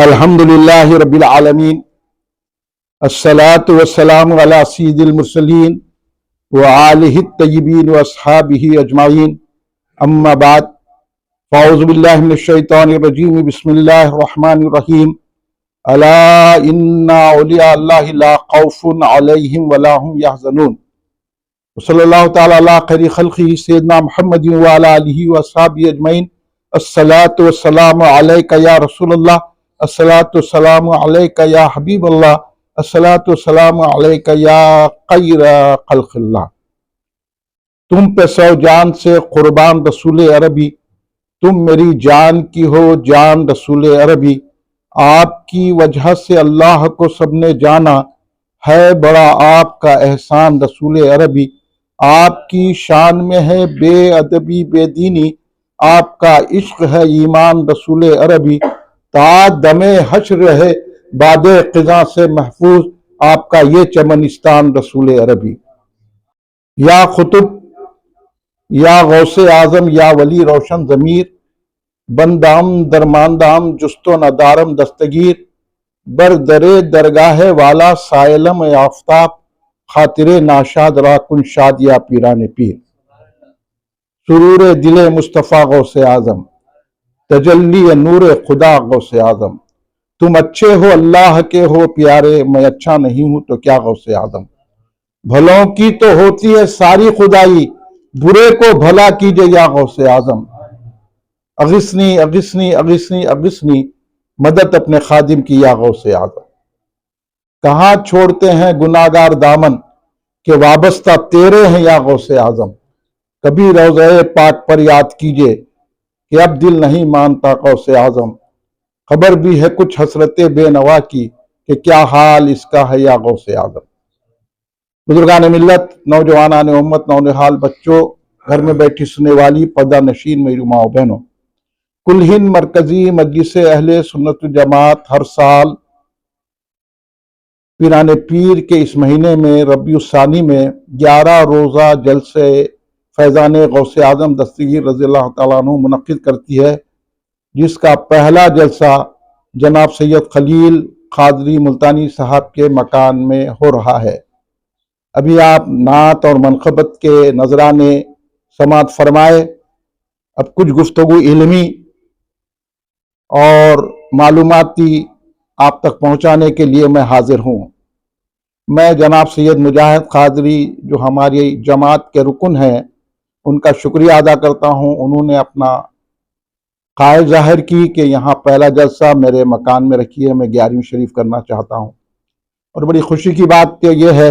الحمدللہ رب العالمین، الصلاۃ والسلام علی سید المرسلین وآلہ الطیبین واصحابہ اجمعین، اما بعد، فاعوذ باللہ من الشیطان الرجیم، بسم اللہ الرحمن الرحیم، الا ان اولیاء اللہ لا خوف علیہم ولا هم یحزنون، وصلی اللہ تعالی علی خیر خلقہ سیدنا محمد وعلی آلہ واصحابہ اجمعین۔ الصلاۃ والسلام علیک یا رسول اللہ، الصلاۃ والسلام علیک یا حبیب اللہ، الصلاۃ والسلام علیک یا خیر خلق اللہ۔ تم پہ سو جان سے قربان رسول عربی، تم میری جان کی ہو جان رسول عربی، آپ کی وجہ سے اللہ کو سب نے جانا، ہے بڑا آپ کا احسان رسول عربی، آپ کی شان میں ہے بے ادبی بے دینی، آپ کا عشق ہے ایمان رسول عربی، تا دم حشر رہے باد قضا سے محفوظ، آپ کا یہ چمنستان رسول عربی۔ یا خطب یا غوث اعظم یا ولی روشن ضمیر، بندام درماندام جست و ندارم دستگیر، بر درے درگاہ والا سائلم آفتاب، خاطر ناشاد را کن شاد یا پیران پیر۔ سرور دل مصطفیٰ غوث اعظم، تجلی نور خدا غوث اعظم، تم اچھے ہو اللہ کے ہو پیارے، میں اچھا نہیں ہوں تو کیا غوث اعظم۔ بھلوں کی تو ہوتی ہے ساری خدائی، برے کو بھلا کیجے یا غوث اعظم۔ اغثنی اغثنی اغثنی اغثنی، مدد اپنے خادم کی یا غوث اعظم۔ کہاں چھوڑتے ہیں گناہگار دامن، کہ وابستہ تیرے ہیں یا غوث اعظم۔ کبھی روضہ پاک پر یاد کیجے، کہ اب دل نہیں مانتا غوث اعظم۔ خبر بھی ہے کچھ حسرت بے نوا کی، کہ کیا حال اس کا ہے یا غوث اعظم۔ بزرگان ملت، نوجوانان امت، نونہال بچوں، گھر میں بیٹھی سننے والی پردہ نشین میری ماں و بہنوں، کل ہند مرکزی مجلس اہل سنت جماعت ہر سال پیران پیر کے اس مہینے میں ربیع الثانی میں 11 روزہ جلسے فیضان غوث اعظم دستگیر رضی اللہ تعالیٰ عنہ منعقد کرتی ہے، جس کا پہلا جلسہ جناب سید خلیل قادری ملتانی صاحب کے مکان میں ہو رہا ہے۔ ابھی آپ نعت اور منقبت کے نذرانے سماعت فرمائے۔ اب کچھ گفتگو علمی اور معلوماتی آپ تک پہنچانے کے لیے میں حاضر ہوں۔ میں جناب سید مجاہد قادری جو ہماری جماعت کے رکن ہیں، ان کا شکریہ ادا کرتا ہوں۔ انہوں نے اپنا قائل ظاہر کی کہ یہاں پہلا جلسہ میرے مکان میں رکھیے، میں 11ویں شریف کرنا چاہتا ہوں۔ اور بڑی خوشی کی بات یہ ہے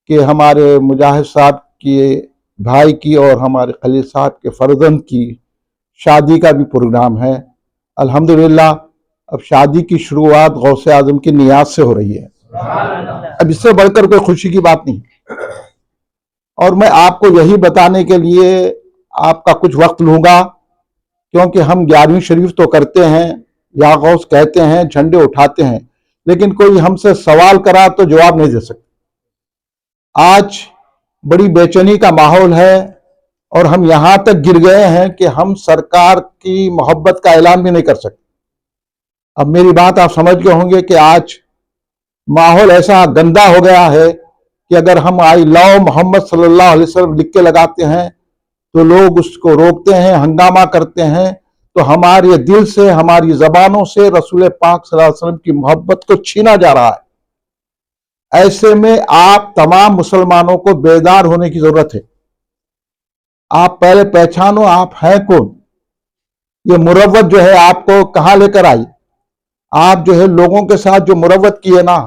کہ ہمارے مجاہد صاحب کے بھائی کی اور ہمارے خلیل صاحب کے فرزند کی شادی کا بھی پروگرام ہے۔ الحمدللہ اب شادی کی شروعات غوث اعظم کی نیاز سے ہو رہی ہے۔ اب اس سے بڑھ کر کوئی خوشی کی بات نہیں۔ اور میں آپ کو یہی بتانے کے لیے آپ کا کچھ وقت لوں گا، کیونکہ ہم 11ویں شریف تو کرتے ہیں، یا غوث کہتے ہیں، جھنڈے اٹھاتے ہیں، لیکن کوئی ہم سے سوال کرا تو جواب نہیں دے سکتے۔ آج بڑی بے چینی کا ماحول ہے، اور ہم یہاں تک گر گئے ہیں کہ ہم سرکار کی محبت کا اعلان بھی نہیں کر سکتے۔ اب میری بات آپ سمجھ گئے ہوں گے کہ آج ماحول ایسا گندا ہو گیا ہے کہ اگر ہم آئی لو محمد صلی اللہ علیہ وسلم لکھ کے لگاتے ہیں تو لوگ اس کو روکتے ہیں، ہنگامہ کرتے ہیں، تو ہمارے دل سے، ہماری زبانوں سے رسول پاک صلی اللہ علیہ وسلم کی محبت کو چھینا جا رہا ہے۔ ایسے میں آپ تمام مسلمانوں کو بیدار ہونے کی ضرورت ہے۔ آپ پہلے پہچانو آپ ہیں کون۔ یہ مروت جو ہے آپ کو کہاں لے کر آئی؟ آپ جو ہے لوگوں کے ساتھ جو مروت کیے نا،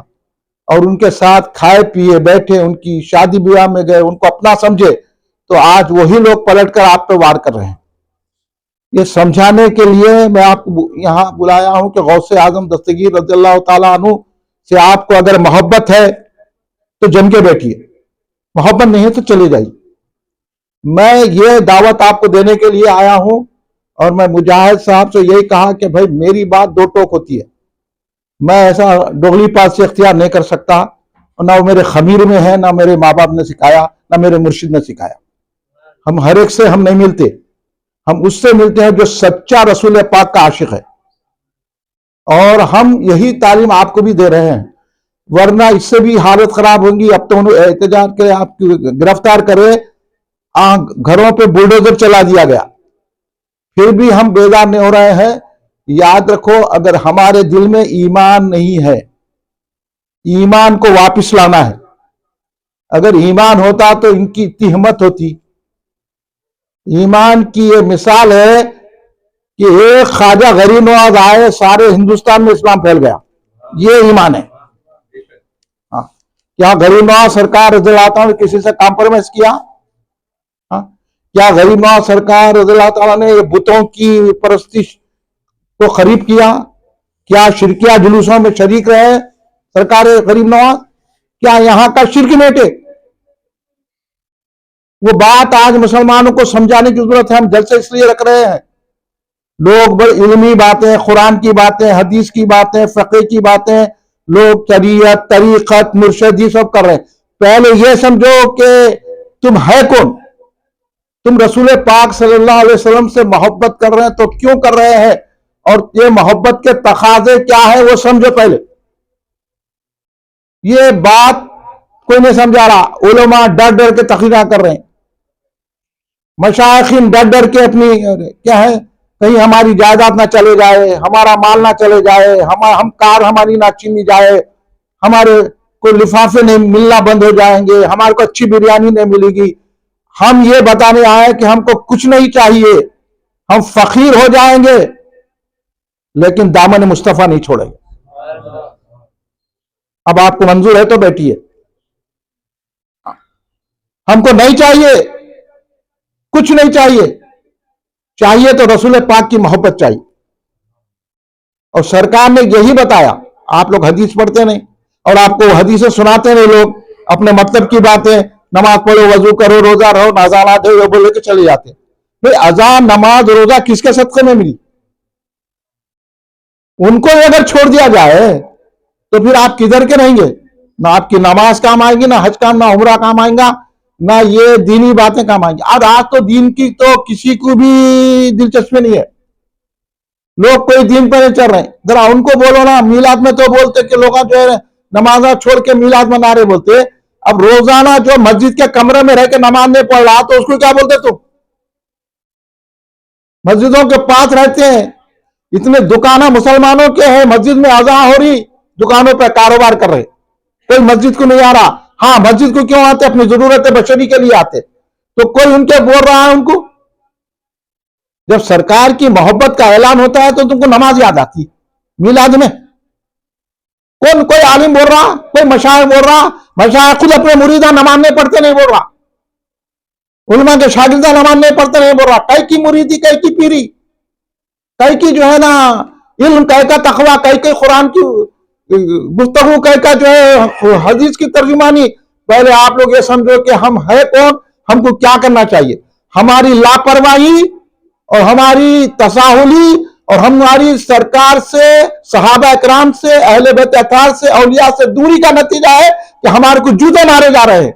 اور ان کے ساتھ کھائے پیے بیٹھے، ان کی شادی بیاہ میں گئے، ان کو اپنا سمجھے، تو آج وہی لوگ پلٹ کر آپ پہ وار کر رہے ہیں۔ یہ سمجھانے کے لیے میں آپ کو یہاں بلایا ہوں کہ غوث اعظم دستگیر رضی اللہ تعالیٰ عنہ سے آپ کو اگر محبت ہے تو جم کے بیٹھیے، محبت نہیں ہے تو چلے جائیے۔ میں یہ دعوت آپ کو دینے کے لیے آیا ہوں، اور میں مجاہد صاحب سے یہی کہا کہ بھائی میری بات دو ٹوک ہوتی ہے، میں ایسا ڈوغلی پاس سے اختیار نہیں کر سکتا، نہ وہ میرے خمیر میں ہے، نہ میرے ماں باپ نے سکھایا، نہ میرے مرشد نے سکھایا۔ ہم ہر ایک سے ہم نہیں ملتے، ہم اس سے ملتے ہیں جو سچا رسول پاک کا عاشق ہے۔ اور ہم یہی تعلیم آپ کو بھی دے رہے ہیں، ورنہ اس سے بھی حالت خراب ہوگی. اب تو انہوں احتجاج کے آپ کی گرفتار کرے، گھروں پہ بلڈوزر چلا دیا گیا، پھر بھی ہم بیدار نہیں ہو رہے ہیں. یاد رکھو، اگر ہمارے دل میں ایمان نہیں ہے، ایمان کو واپس لانا ہے. اگر ایمان ہوتا تو ان کی اتنی ہمت ہوتی. ایمان کی یہ مثال ہے کہ ایک خواجہ غریب نواز آئے، سارے ہندوستان میں اسلام پھیل گیا. یہ ایمان ہے. کیا غریب نواز سرکار رضی اللہ تعالیٰ نے کسی سے کمپرومائز کیا؟ کیا غریب نواز سرکار رضی اللہ تعالیٰ نے بتوں کی پرستش کو خرید کیا؟ کیا شرکیہ جلوسوں میں شریک رہے سرکار غریب نواز؟ کیا یہاں کا شرک میٹے؟ وہ بات آج مسلمانوں کو سمجھانے کی ضرورت ہے. ہم جلسے اس لیے رکھ رہے ہیں، لوگ بڑی علمی باتیں، قرآن کی باتیں، حدیث کی باتیں، فقہ کی باتیں، لوگ شریعت، طریقت، مرشدی سب کر رہے ہیں. پہلے یہ سمجھو کہ تم ہے کون. تم رسول پاک صلی اللہ علیہ وسلم سے محبت کر رہے ہیں تو کیوں کر رہے ہیں، اور یہ محبت کے تقاضے کیا ہے وہ سمجھو. پہلے یہ بات کوئی نہیں سمجھا رہا. علماء ڈر ڈر کے تقریر کر رہے ہیں، مشائخین ڈر ڈر کے اپنی کیا ہے، کہیں ہماری جائیداد نہ چلے جائے، ہمارا مال نہ چلے جائے، ہم کار ہماری نہ چھینی جائے، ہمارے کو لفافے نہیں ملنا بند ہو جائیں گے، ہمارے کو اچھی بریانی نہیں ملے گی. ہم یہ بتانے آئے کہ ہم کو کچھ نہیں چاہیے، ہم فقیر ہو جائیں گے لیکن دامن مصطفیٰ نہیں چھوڑیں گے. اب آپ کو منظور ہے تو بیٹھیے. ہم کو نہیں چاہیے، کچھ نہیں چاہیے. چاہیے تو رسول پاک کی محبت چاہیے. اور سرکار نے یہی بتایا. آپ لوگ حدیث پڑھتے نہیں، اور آپ کو حدیثیں سناتے نہیں لوگ، اپنے مطلب کی باتیں، نماز پڑھو، وضو کرو، روزہ رہو، نازانہ دو بولے کے چلے جاتے. بھئی اذان، نماز، روزہ کس کے صدقے میں ملی؟ ان کو اگر چھوڑ دیا جائے تو پھر آپ کدھر کے رہیں گے؟ نہ آپ کی نماز کام آئیں گی، نہ حج کام، نہ عمرہ کام آئیں گا، نہ یہ دینی باتیں کام آئیں گی. آج تو دین کی تو کسی کو بھی دلچسپی نہیں ہے. لوگ کوئی دین پر نہیں چل رہے ہیں. ذرا ان کو بولو نا. میلاد میں تو بولتے کہ لوگ جو ہے نمازہ چھوڑ کے میلاد میں نعرے بولتے. اب روزانہ جو مسجد کے کمرے میں رہ کے نماز نہیں پڑھ رہا تو اس کو کیا بولتے تم؟ مسجدوں کے پاس رہتے ہیں، اتنے دکانیں مسلمانوں کے ہیں، مسجد میں اذان ہو رہی، دکانوں پہ کاروبار کر رہے، کوئی مسجد کو نہیں آ رہا. ہاں مسجد کو کیوں آتے؟ اپنی ضرورت بشری کے لیے آتے. تو کوئی ان کے بول رہا ہے ان کو؟ جب سرکار کی محبت کا اعلان ہوتا ہے تو تم کو نماز یاد آتی میلاد میں؟ کوئی عالم بول رہا، کوئی مشائخ بول رہا؟ مشائخ خود اپنے مریدہ نماز نہیں پڑھتے نہیں بول رہا، علماء کے شاگردہ نماز نہیں پڑھتے نہیں بول رہا. کئی کی مریدی، کئی کی پیری، کئی کی جو ہے نا علم، کئی کا تقویٰ، کئی کی قرآن کی گفتگو، کئی کا جو ہے حدیث کی ترجمانی. پہلے آپ لوگ یہ سمجھو کہ ہم ہے کون، ہم کو کیا کرنا چاہیے. ہماری لاپرواہی اور ہماری تساہلی اور ہماری سرکار سے، صحابہ اکرام سے، اہل بیت اطہار سے، اولیاء سے دوری کا نتیجہ ہے کہ ہمارے کو جوتے مارے جا رہے ہیں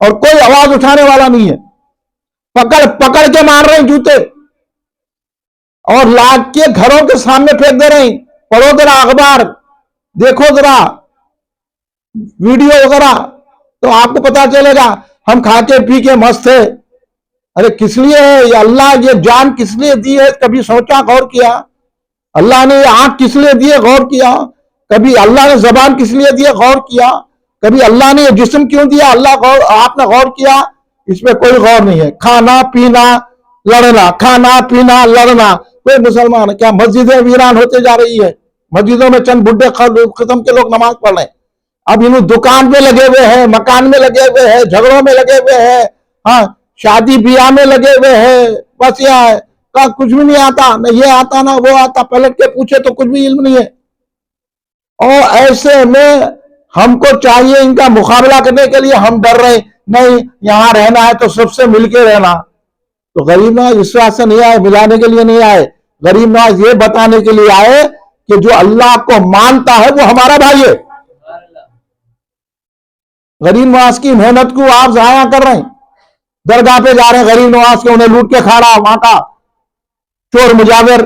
اور کوئی آواز اٹھانے والا نہیں ہے. پکڑ پکڑ کے مار رہے ہیں جوتے، اور لاکھ کے گھروں کے سامنے پھینک دے رہے ہیں. پڑھو ذرا اخبار، دیکھو ذرا ویڈیو وغیرہ تو آپ کو پتا چلے گا. ہم کھا کے پی کے مست ہے. ارے کس لیے ہے یہ؟ اللہ یہ جان کس لیے دی ہے؟ کبھی سوچا، غور کیا؟ اللہ نے یہ آنکھ کس لیے دی ہے؟ غور کیا؟ کبھی اللہ نے زبان کس لیے دی ہے؟ غور کیا؟ کبھی اللہ نے یہ جسم کیوں دیا؟ آپ نے غور کیا؟ اس پہ کوئی غور نہیں ہے. کھانا پینا لڑنا، کھانا پینا لڑنا. کوئی مسلمان کیا مسجدیں ویران ہوتے جا رہی ہے، مسجدوں میں چند بڈھے قسم کے لوگ نماز پڑھ رہے ہیں. اب انہوں دکان پہ لگے ہوئے ہیں، مکان میں لگے ہوئے ہیں، جھگڑوں میں لگے ہوئے ہیں، ہاں شادی بیاہ میں لگے ہوئے ہیں. بس یہ کچھ بھی نہیں آتا، نہ یہ آتا نہ وہ آتا، پلٹ کے پوچھے تو کچھ بھی علم نہیں ہے. اور ایسے میں ہم کو چاہیے ان کا مقابلہ کرنے کے لیے. ہم ڈر رہے نہیں، یہاں رہنا ہے تو سب سے مل کے رہنا. تو غریب نواز اس واسطے سے نہیں آئے، ملانے کے لیے نہیں آئے. غریب نواز یہ بتانے کے لیے آئے کہ جو اللہ کو مانتا ہے وہ ہمارا بھائی ہے. غریب نواز کی محنت کو آپ ضائع کر رہے ہیں. درگاہ پہ جا رہے ہیں غریب نواز کے، انہیں لوٹ کے کھا رہا وہاں کا چور مجاور.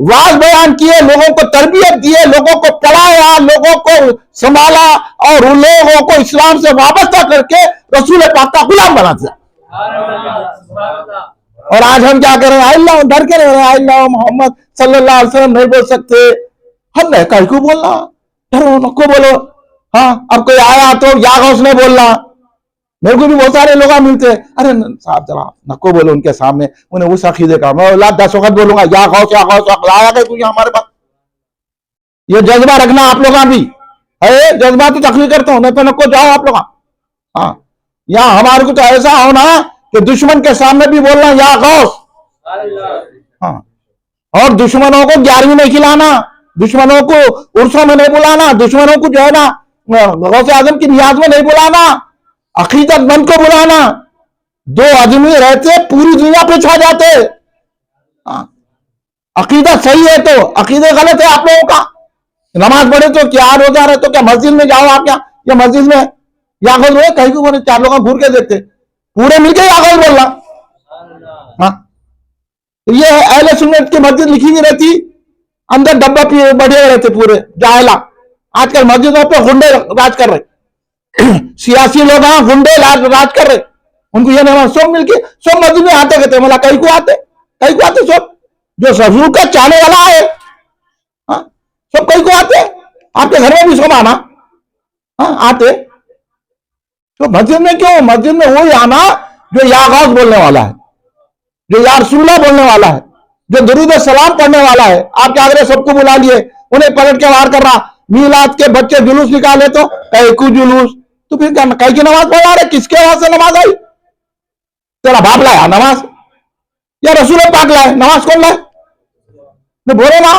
واز بیان کیے, لوگوں کو تربیت دیے, لوگوں کو پڑھایا, لوگوں کو سنبھالا, اور ان لوگوں کو اسلام سے وابستہ کر کے رسول پاک کا غلام بنا دیا. اور آج ہم کیا کریں, اللہ ڈر کے رہ رہے ہیں, اللہ محمد صلی اللہ علیہ وسلم نہیں بول سکتے. ہم نے کہیں کو بولنا, ڈرو نکو بولو. ہاں, اب کوئی آیا تو یا غوث نے بولنا. میرے کو بھی بہت سارے لوگ ملتے ہیں, ارے صاحب ذرا نکو بولو ان کے سامنے, انہیں اس عقیدے کا میں 10 وقت بولوں گا یا غوث یا غوث, آیا گئے تجھے ہمارے پاس. یہ جذبہ رکھنا آپ لوگاں بھی ہے, جذبہ تو تخلیق کرتا ہوں, نہیں تو نکو جاؤ آپ لوگ. ہاں, یا ہمارے کو تو ایسا ہونا کہ دشمن کے سامنے بھی بولنا یا غوث. ہاں, اور دشمنوں کو 11ویں نہیں کھلانا, دشمنوں کو عرصوں میں نہیں بلانا, دشمنوں کو جو ہے نا غوث اعظم کی نیاز میں نہیں بلانا, عقیدت مند کو بلانا. 2 آدمی رہتے پوری دنیا پہ چھا جاتے. عقیدت صحیح ہے تو عقیدت غلط ہے آپ لوگوں کا. نماز پڑھے تو کیا, روزہ رہے تو کیا, مسجد میں جاؤ آپ کیا, یا مسجد میں یا غوث ہوئے کہیں کو بولے, 4 لوگ گھور کے دیکھتے, پورے مل کے یا غوث بولنا. ہاں, یہ اہل سنت کی مسجد لکھی ہوئی رہتی, اندر ڈبہ بڑھے رہتے پورے جاہلا. آج کل مسجدوں پہ غنڈے راج کر رہے, سیاسی لوگ ہاں غنڈے راج کر رہے. ان کو یہ نہیں, سب مل کے سب مسجد میں آتے کہتے, ملا کہیں کو آتے سب جو رسول کا چاہنے والا ہے. ہاں, سب کہیں کو آتے, آپ کے گھر میں بھی سب آنا. ہاں, آتے تو مسجد میں کیوں, مسجد میں وہی آنا جو یا غوث بولنے والا ہے, جو یا رسول اللہ بولنے والا ہے, جو درود السلام پڑھنے والا ہے. آپ کیا کرے, سب کو بلا لیے, انہیں پلٹ کے وار کر رہا. میلاد کے بچے جلوس نکالے تو کہیں کو جلوس, تو پھر کیا کہیں کی نماز پڑھا رہے, کس کے وہاں سے نماز آئی؟ تیرا باپ لایا نماز یا رسول پاک لائے نماز؟ کون لائے؟ بولو نا.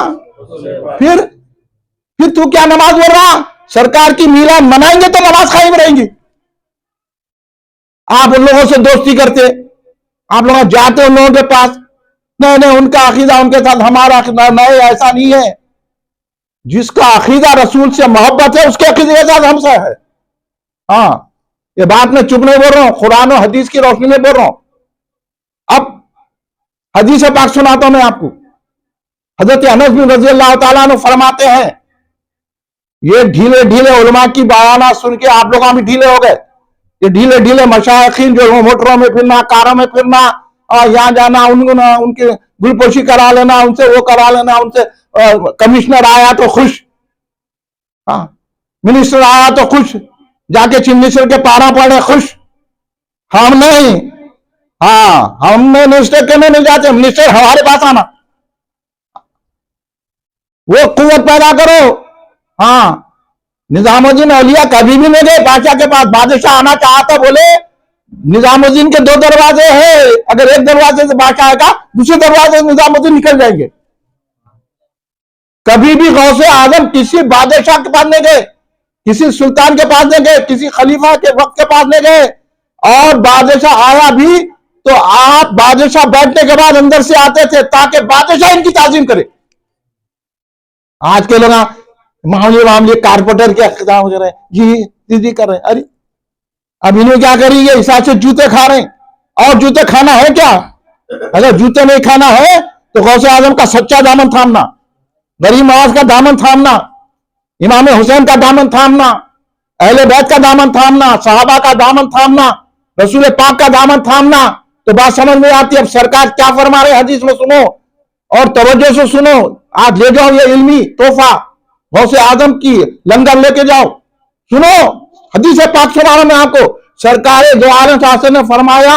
پھر تو کیا نماز بول رہا؟ سرکار کی میلاد منائیں گے تو نماز قائم رہیں گی. آپ ان لوگوں سے دوستی کرتے, آپ لوگ جاتے ان لوگوں کے پاس, نہیں ان کا عقیدہ ان کے ساتھ, ہمارا عقیدہ نہیں, ایسا نہیں ہے. جس کا عقیدہ رسول سے محبت ہے اس کے عقیدے کے ساتھ ہم سے ہے. ہاں, یہ بات میں چپ نہیں بول رہا ہوں, قرآن و حدیث کی روشنی میں بول رہا ہوں. اب حدیث پاک سناتا ہوں میں آپ کو. حضرت انس بن رضی اللہ تعالیٰ عنہ فرماتے ہیں, یہ ڈھیلے علماء کی بیانات سن کے آپ لوگ بھی ڈھیلے ہو گئے. یہ ڈھیلے مشائخین جو موٹروں میں پھرنا, کاروں میں پھرنا, اور یہاں جانا, ان کے گلپوشی کرا لینا, ان سے وہ کرا لینا, ان سے کمشنر آیا تو خوش, ہاں منسٹر آیا تو خوش, جا کے چیف منسٹر کے پارا پڑے خوش. ہم نہیں, ہاں ہم منسٹر کے نہیں جاتے, منسٹر ہمارے پاس آنا. وہ قوت پیدا کرو. ہاں, نظام الدین اولیاء کبھی بھی نہیں گئے بادشاہ کے پاس. بادشاہ آنا چاہتا بولے نظام الدین کے 2 دروازے ہیں, اگر ایک دروازے سے بادشاہ آئے گا دوسرے دروازے سے نظام الدین نکل جائیں گے. کبھی بھی غوث اعظم کسی بادشاہ کے پاس نہیں گئے, کسی سلطان کے پاس نہیں گئے, کسی خلیفہ کے وقت کے پاس نہیں گئے. اور بادشاہ آیا بھی تو آپ بادشاہ بیٹھنے کے بعد اندر سے آتے تھے تاکہ بادشاہ ان کی تعظیم کرے. آج کے لوگ معاملے کارپوریٹر کے اقتدام کر رہے ہیں, جی کر رہے ہیں. ارے اب انہیں کیا کریں گے, حساب سے جوتے کھا رہے ہیں. اور جوتے کھانا ہے کیا؟ اگر جوتے نہیں کھانا ہے تو غوث اعظم کا سچا دامن تھامنا, غریب نواز کا دامن تھامنا, امام حسین کا دامن تھامنا, اہل بیت کا دامن تھامنا, صحابہ کا دامن تھامنا, رسول پاک کا دامن تھامنا. تو بات سمجھ میں آتی ہے. اب سرکار کیا فرما رہے حدیث میں سنو اور توجہ سے سنو. آج لے جاؤ یہ علمی تحفہ, غوث اعظم کی لنگر لے کے جاؤ. سنو حدیث پاک سنا رہا میں آپ کو. سرکار دو عالم صلی اللہ علیہ وسلم نے فرمایا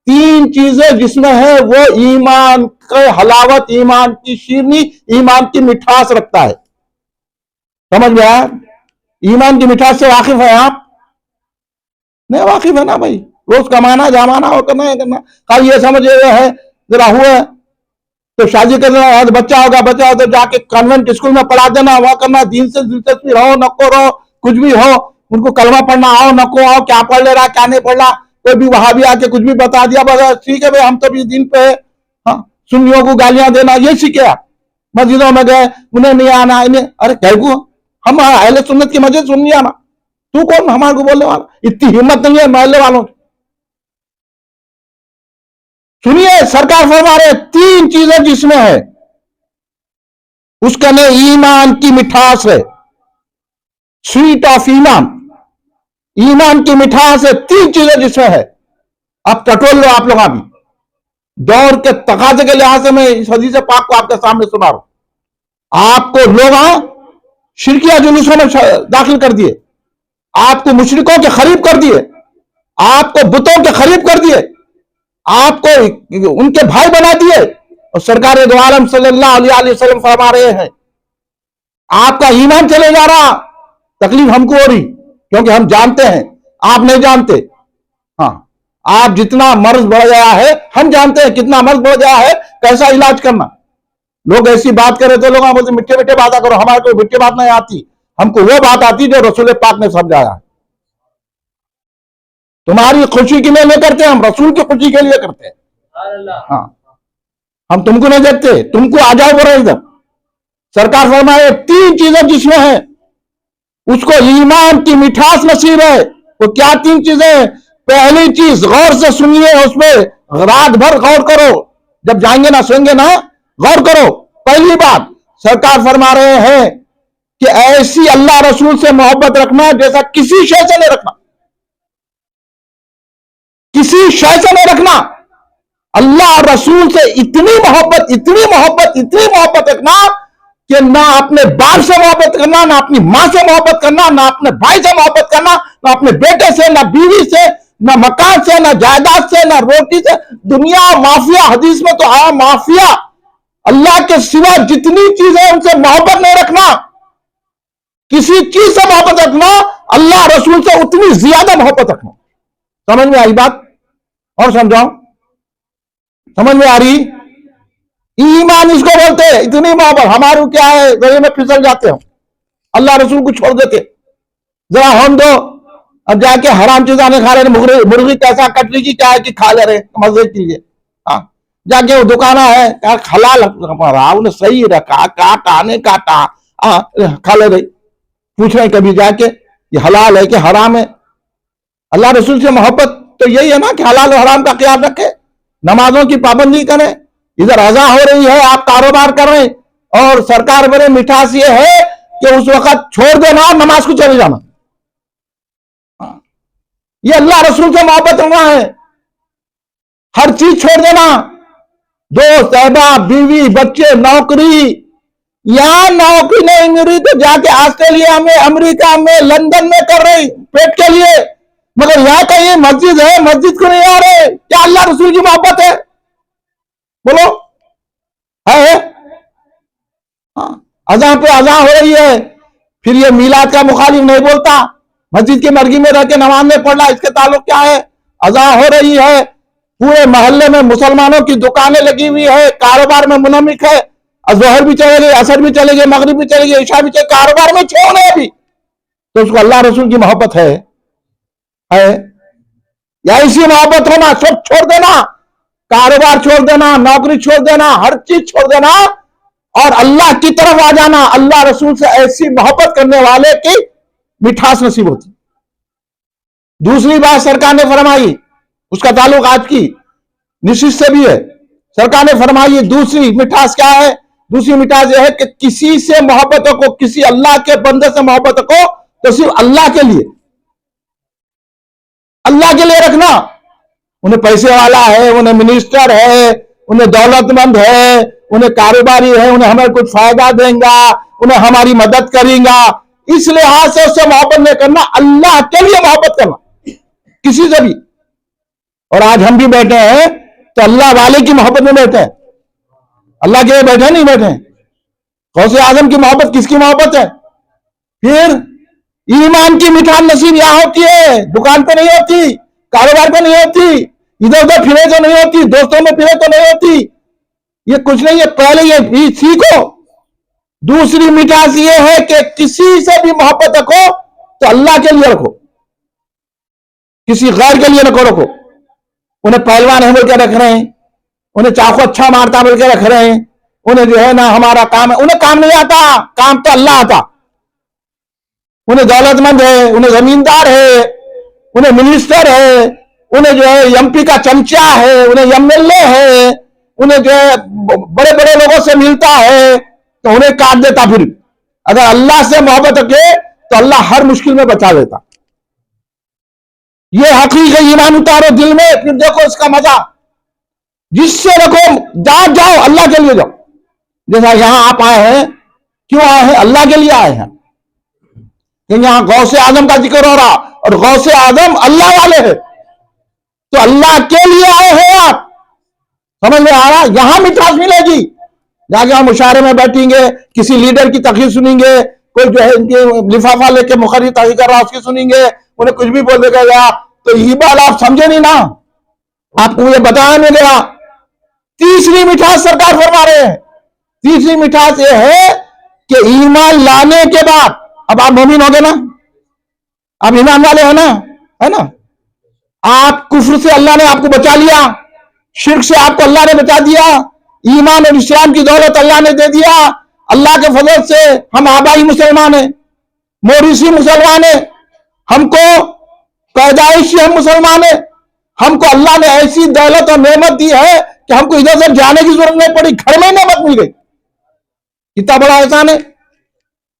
3 چیزیں جس میں ہے وہ ایمان کی حلاوت, ایمان کی شیرنی, ایمان کی مٹھاس رکھتا ہے. سمجھ گیا؟ ایمان کی مٹھاس سے واقف ہے آپ؟ نہیں واقف ہے نا بھائی. روز کمانا جمانا ہو کرنا ہے کرنا. خالی یہ سمجھے ہے ذرا ہوا تو شادی کرنا, بچہ ہوگا تو جا کے کانوینٹ اسکول میں پڑھا دینا, وہ کرنا. دین سے دلچسپی رہو نکو رہو, کچھ بھی ہو, ان کو کلمہ پڑھنا آؤ نکو آؤ, کیا پڑھ لے رہا کیا نہیں پڑھ رہا, کوئی بھی وہاں بھی آ کے کچھ بھی بتا دیا بس ٹھیک ہے بھائی ہم تو بھی دین پہ. ہاں, سنیوں کو گالیاں دینا یہ سیکھے. مسجدوں میں گئے انہیں نہیں آنا, انہیں ارے کہہ کو ہم اہل سنت کی مسجد سن نہیں آنا, تو کون ہمارے کو بولنے والا؟ اتنی ہمت نہیں ہے محلے والوں کی. سنیے سرکار فرما رہے 3 چیزیں جس میں ہے اس کا نام ایمان کی مٹھاس ہے، سویٹ آف ایمان، ایمان کی مٹھاس ہے، 3 چیزیں جس میں ہے۔ اب ٹٹول لو آپ لوگ، ابھی دور کے تقاضے کے لحاظ سے میں اس حدیث پاک کو آپ کے سامنے سنا رہا ہوں۔ آپ کو لوگ شرکیہ جلوسوں میں داخل کر دیے، آپ کو مشرکوں کے قریب کر دیے، آپ کو بتوں کے قریب کر دیے، آپ کو ان کے بھائی بنا دیے، اور سرکار دو عالم صلی اللہ علیہ وسلم فرما رہے ہیں آپ کا ایمان چلے جا رہا، تکلیف ہم کو ہو رہی، کیونکہ ہم جانتے ہیں، آپ نہیں جانتے۔ ہاں، آپ جتنا مرض بڑھ گیا ہے، ہم جانتے ہیں کتنا مرض بڑھ گیا ہے، کیسا علاج کرنا۔ لوگ ایسی بات کرے تو لوگ بولتے میٹھے میٹھے باتیں کرو، ہمارے کو میٹھے بات نہیں آتی، ہم کو وہ بات آتی جو رسول پاک نے سمجھایا ہے۔ تمہاری خوشی کے لیے نہیں کرتے، ہم رسول کی خوشی کے لیے کرتے ہیں۔ ہاں، ہم تم کو نہیں دیکھتے، تم کو آ جاؤ برا ادھر۔ سرکار فرمائے 3 چیزیں جس میں ہے اس کو ایمان کی مٹھاس نصیب ہے۔ وہ کیا 3 چیزیں؟ پہلی چیز غور سے سنیے، اس پہ رات بھر غور کرو، جب جائیں گے نا سوئیں گے نا غور کرو۔ پہلی بات سرکار فرما رہے ہیں کہ ایسی اللہ رسول سے محبت رکھنا جیسا کسی شے سے نہیں رکھنا، کسی شے سے نہیں رکھنا۔ اللہ اور رسول سے اتنی محبت، اتنی محبت، اتنی محبت رکھنا کہ نہ اپنے باپ سے محبت کرنا، نہ اپنی ماں سے محبت کرنا، نہ اپنے بھائی سے محبت کرنا، نہ اپنے بیٹے سے، نہ بیوی سے، نہ مکان سے، نہ جائیداد سے، نہ روٹی سے۔ دنیا مافیا، حدیث میں تو آیا مافیا، اللہ کے سوا جتنی چیزیں ان سے محبت نہیں رکھنا، کسی چیز سے محبت رکھنا، اللہ رسول سے اتنی زیادہ محبت رکھنا۔ سمجھ میں آئی بات؟ اور سمجھاؤں؟ سمجھ میں آ رہی؟ ایمان اس کو بولتے ہیں، اتنی محبت۔ ہمارے کیا ہے، دریا میں پھسل جاتے ہوں، اللہ رسول کو چھوڑ دیتے، ذرا ہم دو اب جا کے حرام چیزیں نہیں کھا رہے، مرغی کیسا کٹ لیجیے کیا ہے کہ کھا لے رہے مزے کیجیے۔ ہاں، جا کے وہ دکانہ ہے حلال رہا، انہیں صحیح رکھا، کاٹا نہیں کاٹا، کھا لے رہے، پوچھ رہے کبھی جا کے یہ حلال ہے کہ حرام ہے؟ اللہ رسول سے محبت تو یہی ہے نا کہ حلال و حرام کا خیال رکھے، نمازوں کی پابندی کریں۔ ادھر اذان ہو رہی ہے، آپ کاروبار کر رہے ہیں، اور سرکار بڑے مٹھاس یہ ہے کہ اس وقت چھوڑ دینا، نماز کو چلے جانا۔ یہ اللہ رسول سے محبت ہونا ہے، ہر چیز چھوڑ دینا، دوست احباب، بیوی بچے، نوکری۔ یہاں نوکری نہیں مل رہی تو جا کے آسٹریلیا میں، امریکہ میں، لندن میں کر رہی پیٹ کے لیے، مگر یہاں کہیں مسجد ہے، مسجد کو نہیں آ رہے۔ کیا اللہ رسول کی محبت ہے؟ بولو ہے؟ ہاں، اذان پہ اذان ہو رہی ہے، پھر یہ میلاد کا مخالف نہیں بولتا، مسجد کی مرغی میں رہ کے نماز نہیں پڑھ رہا، اس کے تعلق کیا ہے؟ اذان ہو رہی ہے، پورے محلے میں مسلمانوں کی دکانیں لگی ہوئی ہے، کاروبار میں منہمک ہے، ظہر بھی چلے گئے، عصر بھی چلے گئے، مغرب بھی چلے گئے، عشاء بھی چلے، کاروبار میں چھوڑ ہے ابھی، تو اس کو اللہ رسول کی محبت ہے یا اسی محبت ہونا؟ سب چھوڑ دینا، کاروبار چھوڑ دینا، نوکری چھوڑ دینا، ہر چیز چھوڑ دینا، اور اللہ کی طرف آ جانا۔ اللہ رسول سے ایسی محبت کرنے والے کی مٹھاس نصیب ہوتی۔ دوسری بات سرکار نے فرمائی، اس کا تعلق آج کی نشست سے بھی ہے۔ سرکار نے فرمائی دوسری مٹھاس کیا ہے؟ دوسری مٹھاس یہ ہے کہ کسی سے محبت کو، کسی اللہ کے بندے سے محبت کو تو صرف اللہ کے لیے، اللہ کے لیے رکھنا۔ انہیں پیسے والا ہے، انہیں منسٹر ہے، انہیں دولت مند ہے، انہیں کاروباری ہے، انہیں ہمیں کچھ فائدہ دیں گا، انہیں ہماری مدد کریں گا، اس لحاظ سے اس سے محبت نہیں کرنا، اللہ کے لیے محبت کرنا کسی سے بھی۔ اور آج ہم بھی بیٹھے ہیں تو اللہ والے کی محبت میں بیٹھے ہیں، اللہ کے لیے بیٹھے نہیں بیٹھے ہیں۔ غوث اعظم کی محبت کس کی محبت ہے؟ پھر ایمان کی مٹھاس نصیب یہاں ہوتی ہے، دکان پہ نہیں ہوتی، کاروبار پہ نہیں ہوتی، ادھر ادھر پھرے تو نہیں ہوتی، دوستوں میں پھرے تو نہیں ہوتی، یہ کچھ نہیں ہے۔ پہلے یہ سیکھو۔ دوسری مٹھاس یہ ہے کہ کسی سے بھی محبت رکھو تو اللہ کے لیے رکھو، کسی غیر کے لیے نہ رکھو۔ انہیں پہلوان ہے بول کے رکھ رہے ہیں، انہیں چاقو اچھا مارتا بول کے رکھ رہے ہیں، انہیں جو ہے نا ہمارا کام ہے، انہیں کام نہیں آتا، کام تو اللہ آتا۔ انہیں دولت مند ہے، انہیں زمیندار ہے، انہیں منسٹر ہے، انہیں جو ہے ایم پی کا چمچا ہے، انہیں ایم ایل اے ہے، انہیں جو ہے بڑے بڑے لوگوں سے ملتا ہے، تو انہیں کاٹ دیتا. پھر اگر اللہ سے محبت رکھے تو اللہ ہر مشکل میں بچا دیتا. یہ حقیقی ایمان اتارو دل میں, پھر دیکھو اس کا مزہ. جس سے رکھو, جاؤ اللہ کے لیے جاؤ. جیسا یہاں آپ آئے ہیں, کیوں آئے ہیں؟ اللہ کے لیے آئے ہیں. کہ یہاں غوث اعظم کا ذکر ہو رہا, اور غوث اعظم اللہ والے ہیں, تو اللہ کے لیے آئے ہیں آپ. سمجھ میں آ رہا؟ یہاں مٹھاس ملے گی. جہاں جہاں مشاعرے میں بیٹھیں گے, کسی لیڈر کی تقریر سنیں گے, کوئی جو ہے ان کے لفافہ لے کے مخرج تقریر کر رہا اس کی سنیں گے, انہیں کچھ بھی بول دے گا, تو یہ بات آپ سمجھے نہیں نا, آپ کو یہ بتایا نہیں گیا. تیسری مٹھاس سرکار فرما رہے ہیں. تیسری مٹھاس یہ ہے کہ ایمان لانے کے بعد, اب آپ مومن ہو گے نا, آپ ایمان والے ہو نا, ہے نا. آپ کفر سے اللہ نے آپ کو بچا لیا, شرک سے آپ کو اللہ نے بچا دیا, ایمان اور اسلام کی دولت اللہ نے دے دیا. اللہ کے فضل سے ہم آبائی مسلمان ہیں, موریثی مسلمان ہیں, ہم کو پیدائش سے ہم مسلمان ہیں. ہم کو اللہ نے ایسی دولت اور نعمت دی ہے کہ ہم کو ادھر سے جانے کی ضرورت نہیں پڑی, گھر میں نعمت مل گئی. کتنا بڑا احسان ہے.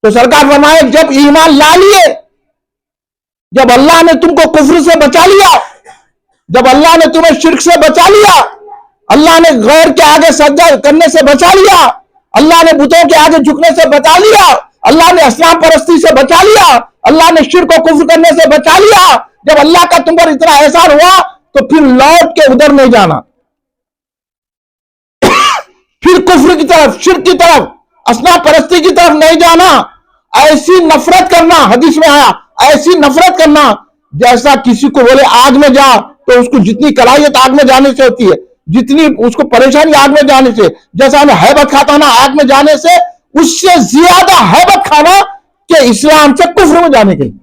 تو سرکار فرمائے جب ایمان لا لیے, جب اللہ نے تم کو کفر سے بچا لیا, جب اللہ نے تمہیں شرک سے بچا لیا, اللہ نے غیر کے آگے سجدہ کرنے سے بچا لیا, اللہ نے بتوں کے آگے جھکنے سے بچا لیا, اللہ نے اصنام پرستی سے بچا لیا, اللہ نے شرک و کفر کرنے سے بچا لیا, جب اللہ کا تم پر اتنا احسان ہوا تو پھر لوٹ کے ادھر نہیں جانا, پھر کفر کی طرف, شرک کی طرف, اصنام پرستی کی طرف نہیں جانا. ایسی نفرت کرنا, حدیث میں آیا, ایسی نفرت کرنا جیسا کسی کو بولے آگ میں جا تو اس کو جتنی کلاہیت آگ میں جانے سے ہوتی ہے, جتنی اس کو پریشانی آگ میں جانے سے, جیسا ہمیں ہیبت کھاتا نا آگ میں جانے سے, اس سے زیادہ ہیبت کھانا کہ اسلام سے کفر میں جانے کے لیے.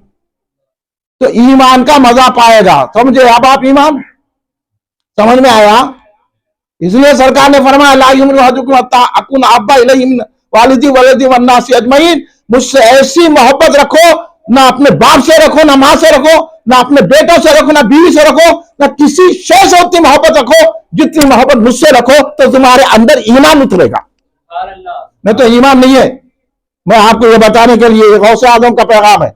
تو ایمان کا مزہ پائے گا. سمجھے اب آپ ایمان سمجھ میں آیا؟ اس لیے سرکار نے فرمایا لا یؤمن احدکم حتی اکون احب الیہ من والدی ولدی والناس اجمعین. مجھ سے ایسی محبت رکھو, نہ اپنے باپ سے رکھو, نہ ماں سے رکھو, نہ اپنے بیٹوں سے رکھو, نہ بیوی سے رکھو, نہ کسی شے سے اتنی محبت رکھو جتنی محبت مجھ سے رکھو, تو تمہارے اندر ایمان اترے گا. نہیں تو ایمان نہیں ہے. میں آپ کو یہ بتانے کے لیے غوث اعظم کا پیغام ہے.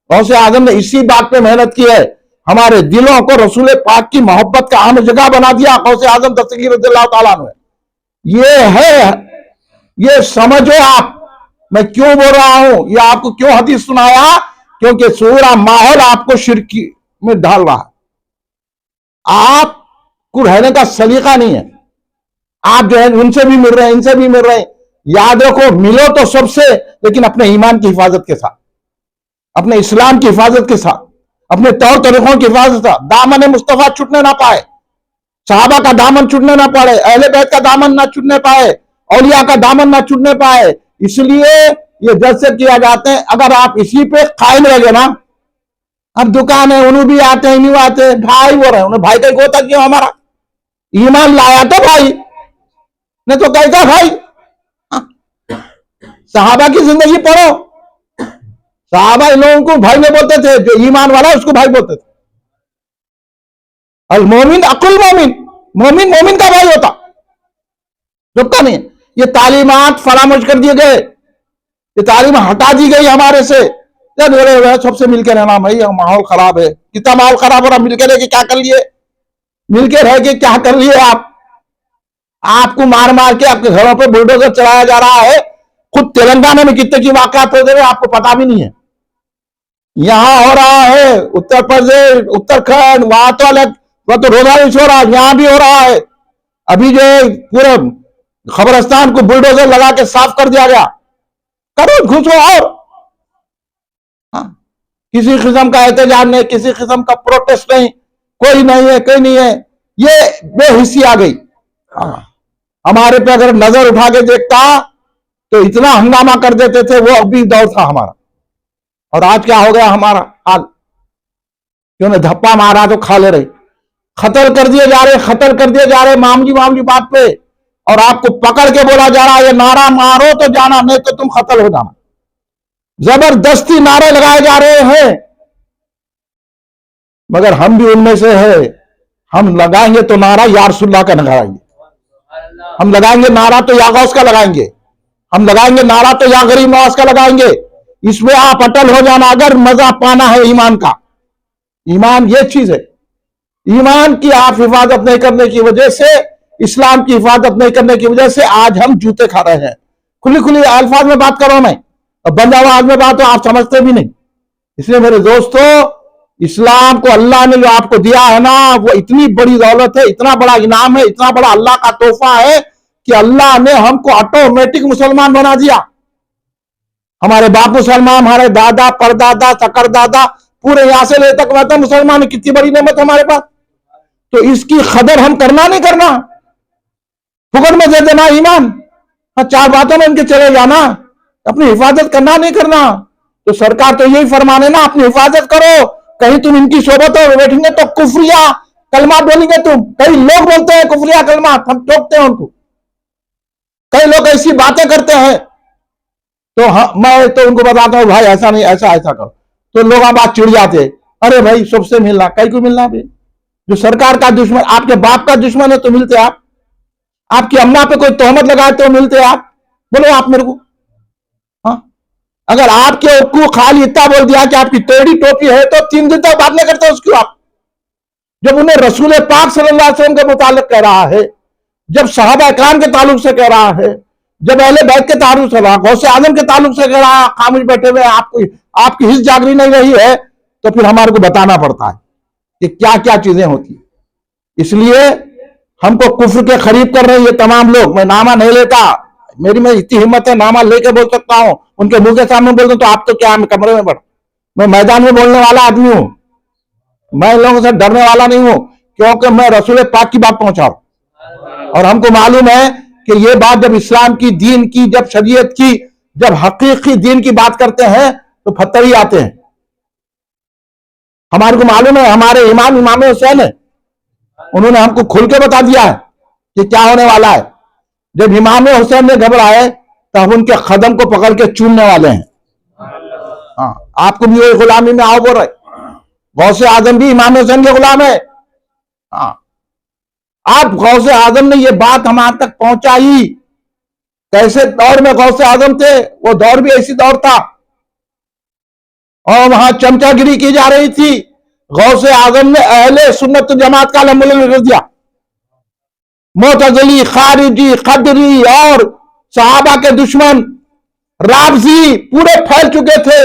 غوث اعظم نے اسی بات پہ محنت کی ہے, ہمارے دلوں کو رسول پاک کی محبت کا اہم جگہ بنا دیا. غوث اعظم دستگیر رضی اللہ تعالیٰ عنہ یہ ہے. یہ سمجھو آپ میں کیوں بول رہا ہوں, یہ آپ کو کیوں حدیث سنایا, کیونکہ سورا ماحول آپ کو شرک میں ڈال رہا ہے. آپ کو رہنے کا سلیقہ نہیں ہے. آپ جو ہے ان سے بھی مل رہے ہیں, ان سے بھی مل رہے ہیں. یاد رکھو ملو تو سب سے, لیکن اپنے ایمان کی حفاظت کے ساتھ, اپنے اسلام کی حفاظت کے ساتھ, اپنے طور طریقوں کی حفاظت کے ساتھ. دامن مصطفیٰ چھوٹنے نہ پائے, صحابہ کا دامن چھوٹنے نہ پڑے, اہل بیت کا دامن نہ چھوٹنے پائے, اولیاء کا دامن نہ چھوٹنے پائے. اس لیے یہ جلسے کیا جاتے ہیں. اگر آپ اسی پہ قائم رہ گئے نا, اب دکان ہے انہوں بھی آتے ہیں, انہوں آتے ہیں, بھائی ہو رہے ہیں, انہیں بھائی کا گوتا کیوں, ہمارا ایمان لایا تو بھائی, نہیں تو کہتا بھائی. صحابہ کی زندگی پڑھو, صحابہ ان لوگوں کو بھائی نہیں بولتے تھے, جو ایمان والا اس کو بھائی بولتے تھے. المومن اخو المومن, مومن مومن کا بھائی ہوتا, رکتا نہیں. یہ تعلیمات فراموش کر دیے گئے, یہ تعلیم ہٹا دی گئی ہمارے سے. سب سے مل کے رہنا, بھائی ماحول خراب ہے, کتنا ماحول خراب ہو رہا, مل کے رہ کے کیا کر لیے, مل کے رہ کے کیا کر لیے آپ کو مار مار کے آپ کے گھروں پہ بلڈوزر چلایا جا رہا ہے. خود تلنگانہ میں کتنے کی واقعات ہو رہے ہیں آپ کو پتا بھی نہیں ہے. یہاں ہو رہا ہے اتر پردیش, اتراکھنڈ, وہاں تو الگ, وہ تو روزہ نہیں چھو رہا, یہاں بھی ہو رہا ہے. ابھی جو پورے خبرستان کو بلڈوزر لگا کے صاف کر دیا گیا. کرو گھسو, اور کسی قسم کا احتجاج نہیں, کسی قسم کا پروٹیسٹ نہیں, کوئی نہیں ہے, کوئی نہیں ہے. یہ بے حسی آ گئی. ہمارے پہ اگر نظر اٹھا کے دیکھتا تو اتنا ہنگامہ کر دیتے تھے, وہ ابھی دور تھا ہمارا. اور آج کیا ہو گیا ہمارا حال, کیوں نے دھپا مارا تو کھا لے رہے, قتل کر دیے جا رہے, قتل کر دیے جا رہے معمولی بات پہ, اور آپ کو پکڑ کے بولا جا رہا ہے یہ نعرہ مارو تو جانا, نہیں تو تم قتل ہو جانا. زبردستی نعرے لگائے جا رہے ہیں. مگر ہم بھی ان میں سے ہے, ہم لگائیں گے تو نعرہ یا رسول اللہ کا لگائیں گے, ہم لگائیں گے نعرہ تو یا غوث کا لگائیں گے, ہم لگائیں گے نعرہ تو یا غریب نواز کا لگائیں گے. اس میں آپ اٹل ہو جانا اگر مزہ پانا ہے ایمان کا. ایمان یہ چیز ہے. ایمان کی آپ حفاظت نہیں کرنے کی وجہ سے, اسلام کی حفاظت نہیں کرنے کی وجہ سے آج ہم جوتے کھا رہے ہیں. کھلی الفاظ میں بات کر رہا ہوں میں, اور بند آواز میں بات ہو آپ سمجھتے بھی نہیں. اس لیے میرے دوستو, اسلام کو اللہ نے جو آپ کو دیا ہے نا, وہ اتنی بڑی دولت ہے, اتنا بڑا انعام ہے, اتنا بڑا اللہ کا تحفہ ہے کہ اللہ نے ہم کو آٹومیٹک مسلمان بنا دیا. ہمارے باپ مسلمان, ہمارے دادا, پردادا, سکر دادا, پورے یہاں سے لے تک میں مسلمان. کتنی بڑی نعمت ہمارے پاس. تو اس کی قدر ہم کرنا نہیں کرنا, پکڑ میں دے دینا ایمان, چار باتوں میں ان کے چلے جانا, اپنی حفاظت کرنا نہیں کرنا. تو سرکار تو یہی فرمانے نا, اپنی حفاظت کرو. کہیں تم ان کی صحبتوں میں بیٹھیں گے تو کفریہ کلمات بولیں گے تم. کئی لوگ بولتے ہیں کفریہ کلمات, ہم ٹوکتے ہیں ان کو. کئی لوگ ایسی باتیں کرتے ہیں تو میں تو ان کو بتاتا ہوں بھائی ایسا نہیں, ایسا کرو. تو لوگ بات چڑ جاتے, ارے بھائی سب سے ملنا, کئی کو ملنا بھی. جو سرکار کا دشمن, آپ کے باپ کا دشمن ہے تو ملتے آپ. آپ کی اماں پہ کوئی تہمت لگائے تو ملتے آپ. بولو آپ میرے کو. ہاں, اگر آپ کے حقوق خالی اتنا بول دیا کہ آپ کی ٹیڑھی ٹوپی ہے تو 3 دن تک بات نہیں کرتے اس کی. آپ جب انہیں رسول پاک صلی اللہ علیہ وسلم کے متعلق کہہ رہا ہے, جب صحابہ اکرام کے تعلق سے کہہ رہا ہے, جب اہل بیت کے تعلق سے, غوث اعظم کے تعلق سے کہہ رہا ہے, خاموش بیٹھے ہوئے آپ کی حس جاگری نہیں رہی ہے, تو پھر ہمارے کو بتانا پڑتا ہے کہ کیا کیا چیزیں ہوتی ہیں. اس لیے ہم کو کفر کے قریب کر رہے ہیں یہ تمام لوگ. میں نامہ نہیں لیتا, میری میں اتنی ہمت ہے نامہ لے کے بول سکتا ہوں. ان کے منہ کے سامنے بول دوں تو آپ تو کیا کمرے میں پڑھ, میں میدان میں بولنے والا آدمی ہوں. میں ان لوگوں سے ڈرنے والا نہیں ہوں, کیونکہ میں رسول پاک کی بات پہنچاؤں. اور ہم کو معلوم ہے کہ یہ بات جب اسلام کی, دین کی, جب شریعت کی, جب حقیقی دین کی بات کرتے ہیں تو پتھر ہی آتے ہیں. ہمارے کو معلوم ہے ہمارے امام حسین ہے, انہوں نے ہم کو کھل کے بتا دیا ہے کہ کیا ہونے والا ہے. جب امام حسین نے گھبرائے تو ہم ان کے قدم کو پکڑ کے چومنے والے ہیں. ہاں, آپ کو بھی یہ غلامی میں آؤ بول رہے. غوث اعظم بھی امام حسین کے غلام ہے. ہاں, آپ غوث اعظم نے یہ بات ہمارے تک پہنچائی. کیسے دور میں غوث اعظم تھے, وہ دور بھی ایسی دور تھا, اور وہاں چمچا گیری کی جا رہی تھی. غوث اعظم نے اہل سنت جماعت کا علم لکھ دیا. معتزلی, خارجی, قدری اور صحابہ کے دشمن رافضی پورے پھیل چکے تھے.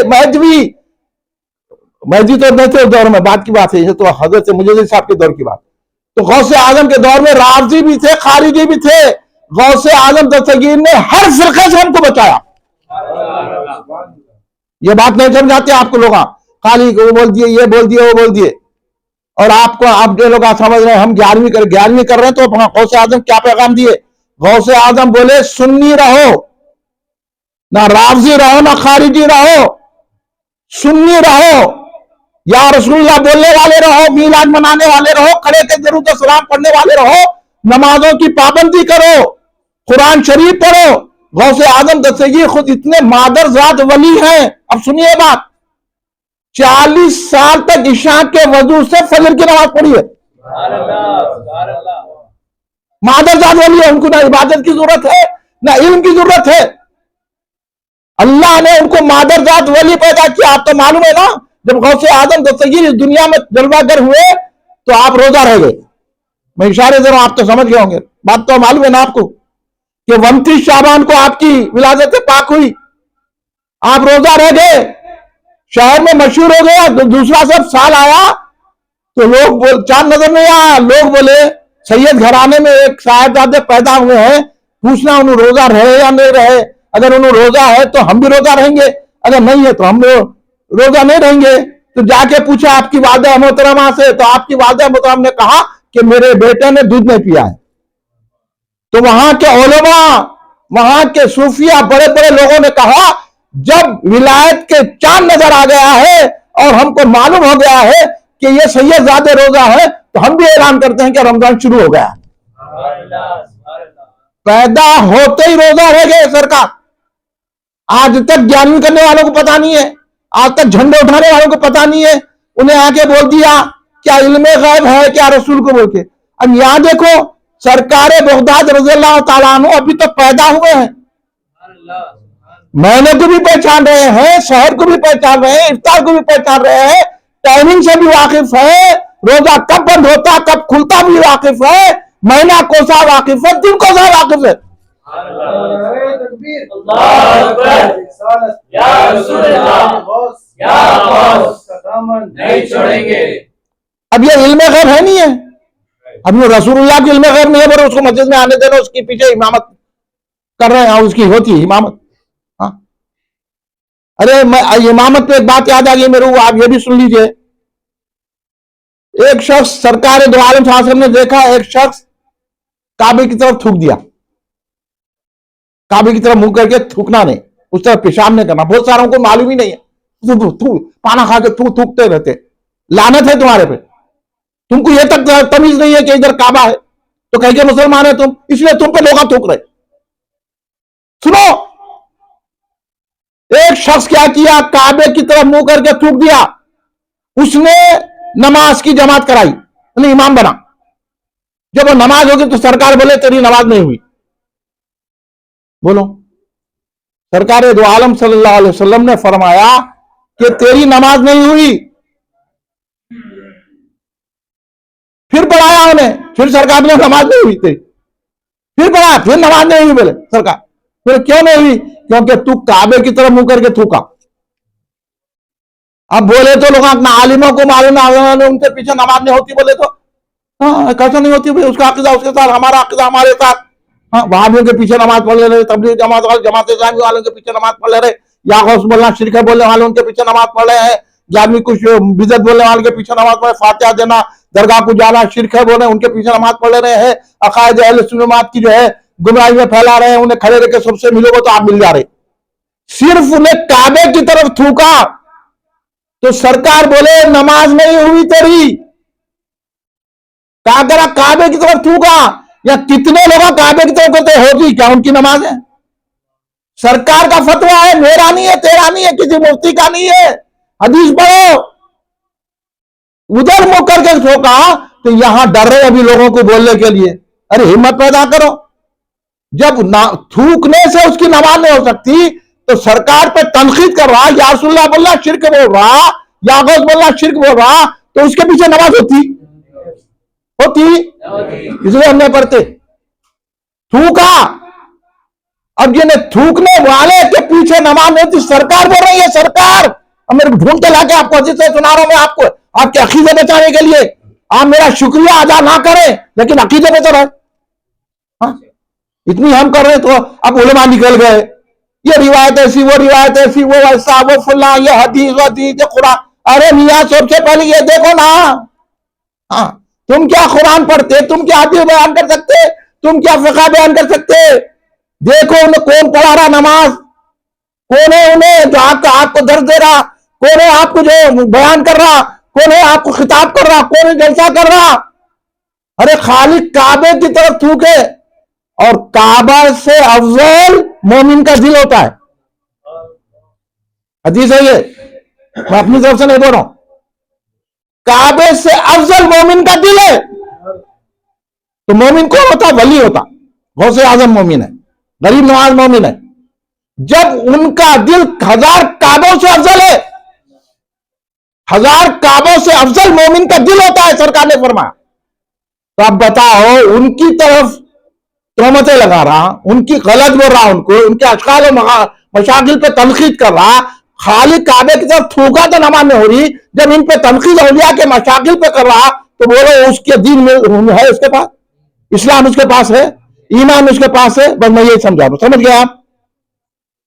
مہدی تو نہیں تھے اس دور میں, بات کی بات ہے, یہ تو حضرت مجدد صاحب کے دور کی بات. تو غوث اعظم کے دور میں رافضی بھی تھے, خارجی بھی تھے. غوث اعظم دستگیر نے ہر فرقے سے ہم کو بچایا. یہ بات نہیں سمجھاتے آپ کو لوگ, خالی وہ بول دیے, یہ بول دیے, وہ بول دیے. اور آپ جو لوگ سمجھ رہے ہیں ہم 11ویں کر رہے ہیں, تو غوث اعظم کیا پیغام دیے. غوث اعظم بولے سنی رہو, نہ رافضی رہو نہ خارجی رہو, سنی رہو. یا رسول اللہ بولنے والے رہو, میلاد منانے والے رہو, کھڑے کے درود و سلام پڑھنے والے رہو, نمازوں کی پابندی کرو, قرآن شریف پڑھو. غوث اعظم دستگیر خود اتنے مادر ذات ولی ہیں. اب سنیے بات, 40 سال تک عشاء کے وضو سے فجر کی نماز پڑھی ہے. مادر ذات ولی ہے, ان کو نہ عبادت کی ضرورت ہے نہ علم کی ضرورت ہے. اللہ نے ان کو مادر ذات ولی پیدا کیا. آپ تو معلوم ہے نا, جب غوث اعظم دستگیر اس دنیا میں جلوہ گر ہوئے تو آپ روزہ رہ گئے. میں اشارے دے رہا ہوں, آپ تو سمجھ گئے ہوں گے. بات تو معلوم ہے نا آپ کو کہ 29 شعبان کو آپ کی ولادت پاک ہوئی, آپ روزہ رہ گئے, شہر میں مشہور ہو گیا. دوسرا سب سال آیا تو لوگ چاند نظر نہیں آیا. لوگ بولے سید گھرانے میں ایک صاحبزادے پیدا ہوئے ہیں, پوچھنا انہوں روزہ رہے یا نہیں رہے. اگر انہوں روزہ ہے تو ہم بھی روزہ رہیں گے, اگر نہیں ہے تو ہم روزہ نہیں رہیں گے. تو جا کے پوچھا آپ کی والدہ محترمہ سے, تو آپ کی والدہ محترمہ نے کہا کہ میرے بیٹے نے دودھ نہیں پیا ہے. تو وہاں کے علماء, وہاں کے صوفیہ, بڑے بڑے لوگوں نے کہا جب ولایت کے چاند نظر آ گیا ہے اور ہم کو معلوم ہو گیا ہے کہ یہ سید زادے روزہ ہے, تو ہم بھی اعلان کرتے ہیں کہ رمضان شروع ہو گیا. پیدا ہوتے ہی روزہ رہ گئے سرکار. آج تک 11ویں کرنے والوں کو پتا نہیں ہے, آج تک جھنڈے اٹھانے والوں کو پتا نہیں ہے. انہیں آ کے بول دیا کیا علم غیب ہے کیا رسول کو بول کے. اب یہاں دیکھو, سرکار بغداد رضی اللہ تعالیٰ عنہ ابھی تو پیدا ہوئے ہیں, مہینے کو بھی پہچان رہے ہیں، شہر کو بھی پہچان رہے ہیں، افطار کو بھی پہچان رہے ہیں، ٹائمنگ سے بھی واقف ہے، روزہ کب بند ہوتا کب کھلتا بھی واقف ہے، مہینہ کوسا واقف ہے، دن کوسا واقف ہے۔ اب یہ علم غیب ہے نہیں ہے، اب یہ رسول اللہ کی علم غیب نہیں ہے، پر اس کو مسجد میں آنے دینا، اس کے پیچھے امامت کر رہے ہیں، اس کی ہوتی ہے امامت۔ ہاں ارے امامت پہ ایک بات یاد آ گئی میرے کو، آپ یہ بھی سن لیجئے۔ ایک شخص سرکار دو عالم صلی اللہ علیہ وسلم نے دیکھا، ایک شخص کعبے کی طرف تھوک دیا، کعبے کی طرف منہ کر کے تھوکنا نہیں، اس طرف پیشاب نہیں کرنا۔ بہت ساروں کو معلوم ہی نہیں ہے، پانا کھا کے تھوکتے رہتے، لعنت ہے تمہارے پہ، تم کو یہ تک تمیز نہیں ہے کہ ادھر کعبہ ہے تو کہیں کہ مسلمان ہے تم، اس لیے تم پہ لوگ تھوک رہے۔ سنو، ایک شخص کیا کیا، کعبے کی طرف منہ کر کے تھوک دیا، اس نے نماز کی جماعت کرائی، یعنی امام بنا۔ جب وہ نماز ہوگی تو سرکار بولے تیری نماز نہیں ہوئی۔ بولو، سرکار دو عالم صلی اللہ علیہ وسلم نے فرمایا کہ تیری نماز نہیں ہوئی۔ پھر پڑھایا انہیں، پھر سرکار نے نماز نہیں ہوئی تھی، پھر پڑھایا، پھر نماز نہیں ہوئی۔ بولے سرکار، پھر کیوں نہیں ہوئی؟ کیونکہ تو کعبے کی طرف منہ کر کے تھوکا۔ اب بولے تو لوگ اپنا عالموں کو معلوم ہے ان کے پیچھے نماز نہیں ہوتی، بولے تو ہاں کیسا نہیں ہوتی؟ اس کا عقیدہ اس کے ساتھ، ہمارا عقیدہ ہمارے ساتھ۔ ہاں وہابیوں کے پیچھے نماز پڑھ لے رہے، تبلیغ جماعت اسلامی والوں کے پیچھے نماز پڑھ لے رہے، یا غوث بولنا شرک ہے بولنے والوں کے پیچھے نماز پڑھ رہے ہیں، یا آدمی کچھ بدعت بولنے والوں کے پیچھے نماز پڑھ، فاتحہ دینا، درگاہ کو جانا شرک ہے بولے ان کے پیچھے نماز پڑھ لے رہے ہیں، عقائد اہل سنت جماعت کی جو ہے گمراہی میں پھیلا رہے ہیں، انہیں کھڑے رہ کے سب سے ملو گے تو آپ مل جا رہے۔ صرف انہیں کعبے کی طرف تھوکا تو سرکار بولے نماز نہیں ہوئی تیری۔ کعبے کی طرف تھوکا، یا کتنے لوگ کعبے کی طرف کرتے ہوتی، کیا ان کی نماز ہے؟ سرکار کا فتویٰ ہے، میرا نہیں ہے، تیرا نہیں ہے، کسی مفتی کا نہیں ہے۔ حدیث پڑھو، ادھر منہ کر کے تھوکا تو یہاں ڈر رہے ابھی لوگوں کو بولنے کے لیے۔ ارے ہمت پیدا کرو، جب تھوکنے سے اس کی نماز نہیں ہو سکتی تو سرکار پہ تنقید کر رہا، یا رسول اللہ بولنا شرک بول رہا، یا غوث بولنا شرک بول رہا، تو اس کے پیچھے نماز ہوتی اس لیے ہم نے پڑھتے تھوکا۔ اب یہ تھوکنے والے کے پیچھے نماز نہیں ہوتی، سرکار بول رہی ہے، سرکار اب میرے کو ڈھونڈ کے لا کے آپ کو حدیث سے سنا رہا ہوں میں، آپ کو آپ کے عقیدے بچانے کے لیے۔ آپ میرا شکریہ ادا نہ کریں لیکن عقیدے بچا رہے، ہاں اتنی ہم کر رہے تو اب علماء نکل گئے، یہ روایت ایسی، وہ روایت ایسی، وہ ایسا، وہ فلاں، یہ حدیث یہ قرآن۔ ارے میاں سب سے پہلے یہ دیکھو نا، ہاں تم کیا قرآن پڑھتے، تم کیا حدیث بیان کر سکتے، تم کیا فقہ بیان کر سکتے؟ دیکھو انہیں کون پڑھا رہا نماز، کون ہے انہیں جو آپ کو درس دے رہا، کون ہے آپ کو جو بیان کر رہا، کون ہے آپ کو خطاب کر رہا، کون ہے جلسہ کر رہا۔ ارے خالق کعبے کی طرف تھوکے، اور کعبہ سے افضل مومن کا دل ہوتا ہے، حدیث ہے یہ، میں اپنی طرف سے نہیں بول رہا ہوں، کعبے سے افضل مومن کا دل ہے۔ تو مومن کون ہوتا؟ ولی ہوتا، غوث اعظم مومن ہے، غریب نواز مومن ہے، جب ان کا دل 1000 کعبوں سے افضل ہے، 1000 کعبوں سے افضل مومن کا دل ہوتا ہے، سرکار نے فرمایا۔ تو اب بتاؤ، ان کی طرف تہمتیں لگا رہا، ان کی غلط بول رہا، ان کو ان کے اشکال و مشاغل پہ تنقید کر رہا، خالق کعبے کی طرف تھوکا تو نماز میں ہو رہی، جب ان پہ تنقید اولیاء کے مشاغل پہ کر رہا تو بولو اس کے دین میں ہے، اس کے پاس اسلام اس کے پاس ہے، ایمان اس کے پاس ہے۔ بس میں یہی سمجھا رہا ہوں، سمجھ گئے آپ؟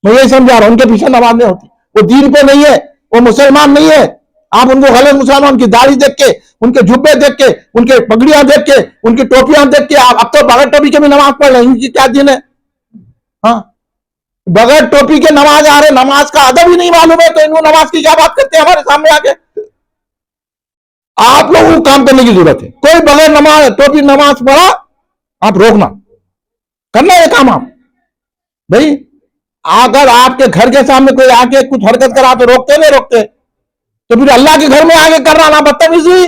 میں یہی سمجھا رہا ہوں، ان کے پیچھے نماز نہیں ہوتی، وہ دین پہ نہیں ہے، وہ مسلمان نہیں ہے۔ آپ ان کو غلط مسلمان، ان کی داڑھی دیکھ کے، ان کے جبے دیکھ کے، ان کے پگڑیاں دیکھ کے، ان کی ٹوپیاں دیکھ کے، آپ اب تو بغیر ٹوپی کے بھی نماز پڑھ رہے ہیں، ان کی کیا دین ہے؟ ہاں بغیر ٹوپی کے نماز آ رہے، نماز کا ادب ہی نہیں معلوم ہے، تو ان کو نماز کی کیا بات کرتے ہیں ہمارے سامنے آ کے؟ آپ لوگوں کو کام کرنے کی ضرورت ہے، کوئی بغیر نماز ٹوپی نماز پڑھا آپ روکنا، کرنا یہ کام آپ بھائی۔ اگر آپ کے گھر کے سامنے کوئی آ کے کچھ حرکت کرا تو روکتے نہیں روکتے، تو پھر اللہ کے گھر میں آگے کر رہا نا بدتمیزی،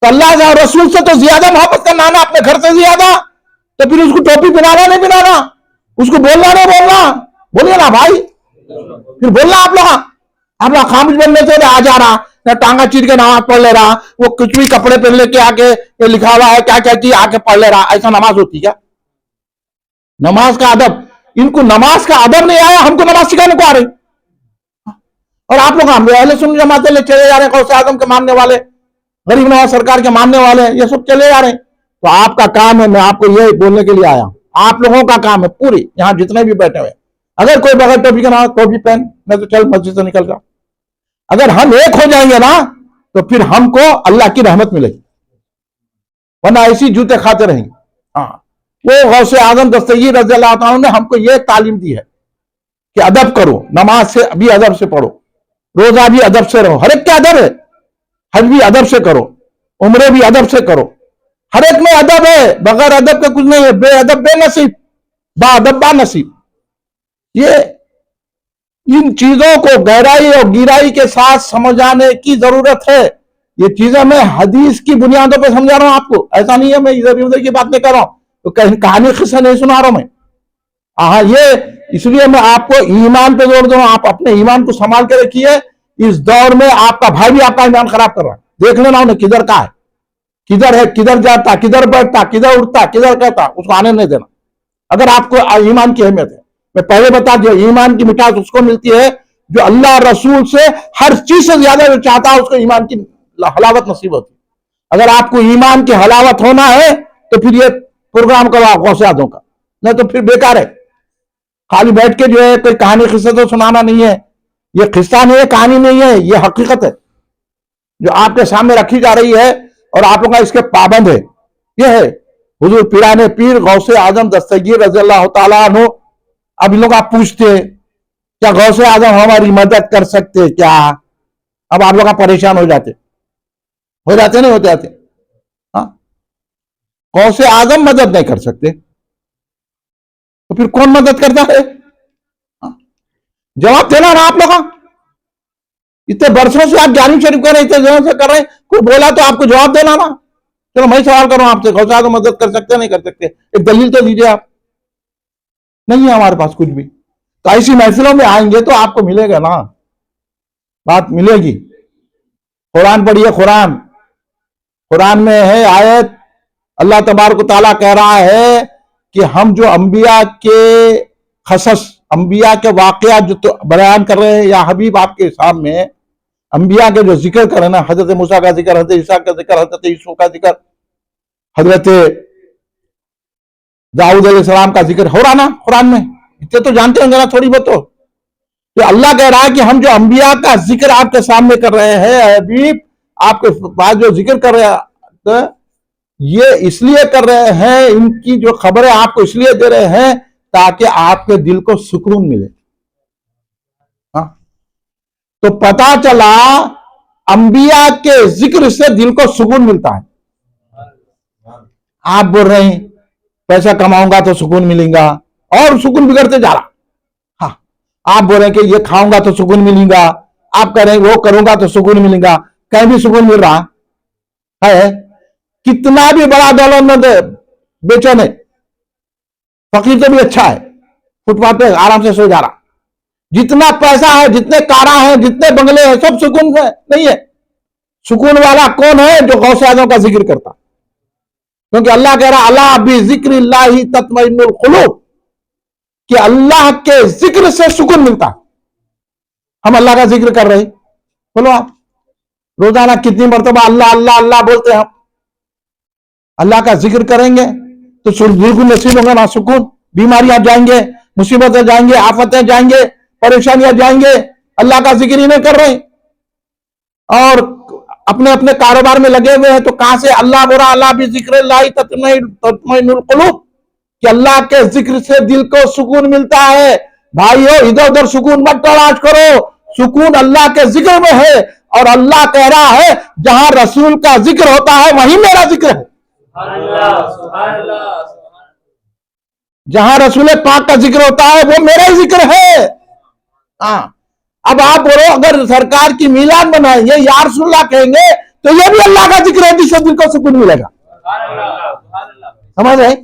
تو اللہ اور رسول سے تو زیادہ محبت کرنا نا، اپنے گھر سے زیادہ، تو پھر اس کو ٹوپی پہنانا نہیں پہنانا، اس کو بولنا نہیں بولنا، بولیے نا بھائی، پھر بولنا آپ لوگ خاموش بننے سے آ جا رہا نہ، ٹانگا چیر کے نماز پڑھ لے رہا، وہ کچھ بھی کپڑے پہن لے کے آ کے یہ لکھا ہوا ہے کیا کیا چیز آ کے پڑھ لے رہا، ایسا نماز ہوتی کیا؟ نماز کا ادب، ان کو نماز کا ادب نہیں آیا، ہم کو نماز سکھانے کو آ رہی، اور آپ لوگ اہل سنت جماعت لے چلے جا رہے ہیں، غوث اعظم کے ماننے والے، غریب نواز سرکار کے ماننے والے، یہ سب چلے جا رہے ہیں۔ تو آپ کا کام ہے، میں آپ کو یہ بولنے کے لیے آیا ہوں، آپ لوگوں کا کام ہے پوری، یہاں جتنے بھی بیٹھے ہوئے، اگر کوئی بغیر ٹوپی کا نام ٹوپی پہن، میں تو چل مسجد سے نکل جاؤں، اگر ہم ایک ہو جائیں گے نا تو پھر ہم کو اللہ کی رحمت ملے گی، ورنہ ایسی جوتے کھاتے رہیں گے۔ ہاں، وہ غوث اعظم دستگیر رضی اللہ تعالیٰ نے ہم کو یہ تعلیم دی ہے کہ ادب کرو، نماز سے بھی ادب سے پڑھو، روزہ بھی ادب سے رہو، ہر ایک کا ادب ہے، حج بھی ادب سے کرو، عمرے بھی ادب سے کرو، ہر ایک میں ادب ہے، بغیر ادب کا کچھ نہیں ہے، بے ادب بے نصیب، با ادب با نصیب۔ یہ ان چیزوں کو گہرائی اور گہرائی کے ساتھ سمجھانے کی ضرورت ہے۔ یہ چیزیں میں حدیث کی بنیادوں پہ سمجھا رہا ہوں آپ کو، ایسا نہیں ہے میں ادھر ادھر کی بات نہیں کر رہا ہوں، تو کہانی قصے نہیں سنا رہا ہوں میں۔ ہاں، یہ اس لیے میں آپ کو ایمان پہ زور دوں، آپ اپنے ایمان کو سنبھال کے رکھیے۔ اس دور میں آپ کا بھائی بھی آپ کا ایمان خراب کر رہا ہے، دیکھ لینا انہیں کدھر کا ہے، کدھر ہے، کدھر جاتا، کدھر بیٹھتا، کدھر اٹھتا، کدھر کہتا، اس کو آنے نہیں دینا۔ اگر آپ کو ایمان کی اہمیت ہے، میں پہلے بتا دیا، ایمان کی مٹھاس اس کو ملتی ہے جو اللہ رسول سے ہر چیز سے زیادہ جو چاہتا ہے، اس کو ایمان کی حلاوت نصیب ہوتی ہے۔ اگر آپ کو ایمان کی حلاوت ہونا ہے تو پھر یہ پروگرام کرو آپ غوث اعظم کا، نہیں تو پھر بیکار ہے۔ خالی بیٹھ کے جو ہے کوئی کہانی قصہ تو سنانا نہیں ہے، یہ قصہ نہیں ہے، کہانی نہیں ہے، یہ حقیقت ہے جو آپ کے سامنے رکھی جا رہی ہے، اور آپ لوگ اس کے پابند ہے۔ یہ ہے حضور پیران پیر غوث اعظم دستگیر رضی اللہ تعالیٰ عنہ۔ اب ان لوگ آپ پوچھتے کیا غوث اعظم ہماری مدد کر سکتے کیا؟ اب آپ لوگ پریشان ہو جاتے نہیں ہوتے آتے؟ ہاں، غوث اعظم مدد نہیں کر سکتے تو پھر کون مدد کرتا ہے؟ جواب دینا نا آپ لوگ، اتنے برسوں سے آپ جانی شریف کر رہے ہیں، اتنے دنوں سے کر رہے ہیں، کوئی بولا تو آپ کو جواب دینا نا۔ چلو میں سوال کروں آپ سے، غوث اعظم مدد کر سکتے نہیں کر سکتے؟ ایک دلیل تو دیجیے آپ۔ نہیں ہے ہمارے پاس کچھ بھی، تو ایسی محفلوں میں آئیں گے تو آپ کو ملے گا نا، بات ملے گی۔ قرآن پڑھیے، قرآن میں ہے آیت، اللہ تبارک و تعالیٰ کہہ رہا ہے کہ ہم جو انبیاء کے قصص، انبیاء کے واقعات جو بیان کر رہے ہیں، یا حبیب آپ کے سامنے انبیاء کے جو ذکر کر رہے ہیں نا، حضرت موسیٰ کا ذکر، حضرت عیسیٰ کا ذکر، حضرت یوسف کا ذکر، حضرت داؤد علیہ السلام کا ذکر ہو رہا نا قرآن میں، اتنے تو جانتے ہوں گے نا تھوڑی بہت تو اللہ کہہ رہا ہے کہ ہم جو انبیاء کا ذکر آپ کے سامنے کر رہے ہیں، حبیب آپ کے پاس جو ذکر کر رہے ہیں، یہ اس لیے کر رہے ہیں، ان کی جو خبریں آپ کو اس لیے دے رہے ہیں تاکہ آپ کے دل کو سکون ملے۔ تو پتا چلا انبیاء کے ذکر سے دل کو سکون ملتا ہے۔ آپ بول رہے ہیں پیسہ کماؤں گا تو سکون ملے گا، اور سکون بگڑتے جا رہا۔ ہاں، آپ بول رہے ہیں کہ یہ کھاؤں گا تو سکون ملے گا، آپ کہہ رہے ہیں وہ کروں گا تو سکون ملے گا، کہیں بھی سکون مل رہا ہے؟ کتنا بھی بڑا دولت بیچو نہیں، فقیر تو بھی اچھا ہے، فٹ پاتھ پہ آرام سے سو جا رہا۔ جتنا پیسہ ہے، جتنے کاراں ہیں، جتنے بنگلے ہیں، سب سکون سے نہیں ہے۔ سکون والا کون ہے؟ جو غوث اعظم کا ذکر کرتا، کیونکہ اللہ کہہ رہا اللہ بذکر اللہ تطمئن القلوب، کہ اللہ کے ذکر سے سکون ملتا۔ ہم اللہ کا ذکر کر رہے ہیں، بولو آپ روزانہ کتنی مرتبہ اللہ اللہ اللہ بولتے ہیں؟ ہم اللہ کا ذکر کریں گے تو بالکل نصیب ہوگا نا سکون۔ بیماریاں جائیں گے، مصیبتیں جائیں گے، آفتیں جائیں گے، پریشانیاں جائیں گے، اللہ کا ذکر ہی نہیں کر رہے اور اپنے اپنے کاروبار میں لگے ہوئے ہیں، تو کہاں سے اللہ برا؟ اللہ بھی ذکر اللہ تطمئن القلوب، کہ اللہ کے ذکر سے دل کو سکون ملتا ہے۔ بھائیو، ادھر ادھر سکون مت تلاش کرو، سکون اللہ کے ذکر میں ہے، اور اللہ کہہ رہا ہے جہاں رسول کا ذکر ہوتا ہے وہیں میرا ذکر ہے۔ جہاں رسول پاک کا ذکر ہوتا ہے وہ میرا ہی ذکر ہے۔ ہاں، اب آپ بولو اگر سرکار کی میلاد بنائیں گے، یا رسول اللہ کہیں گے، تو یہ بھی اللہ کا ذکر ہے جس سے دل کو سکون ملے گا۔ سمجھ رہے؟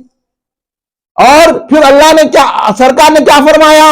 اور پھر اللہ نے کیا، سرکار نے کیا فرمایا؟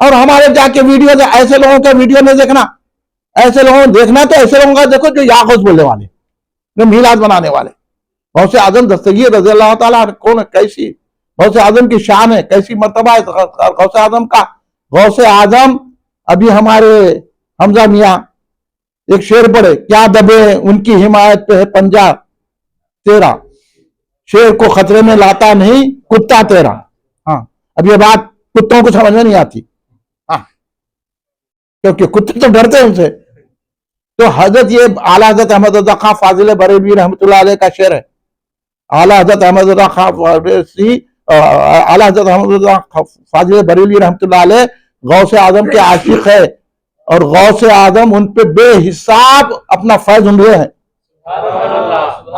اور ہمارے جا کے ویڈیو ایسے لوگوں کا ویڈیو نہیں دیکھنا، ایسے لوگوں کو دیکھنا تو ایسے لوگوں کا دیکھو جو یا غوث بولنے والے، جو میلاد بنانے والے۔ غوث اعظم دستگیر رضی اللہ تعالیٰ کون ہے، کیسی غوث اعظم کی شان ہے، کیسی مرتبہ ہے غوث اعظم کا۔ غوث اعظم ابھی ہمارے حمزہ میاں ایک شعر پڑھے، کیا دبے ان کی حمایت پہ ہے پنجہ تیرا، شیر کو خطرے میں لاتا نہیں کتا تیرا۔ ہاں، اب یہ بات کتوں کو سمجھ میں نہیں آتی، ہاں، کیونکہ کتے تو ڈرتے ہیں ان سے۔ تو حضرت یہ اعلیٰ حضرت احمد رضا خان فاضل بریلوی رحمۃ اللہ علیہ کا شعر ہے۔ اعلیٰ حضرت احمد رضا خان اعلیٰ حضرت احمد رضا فاضل بریلوی رحمۃ اللہ علیہ غوث اعظم کے عاشق ہے، اور غوث اعظم ان پہ بے حساب اپنا فیض انڈے ہیں۔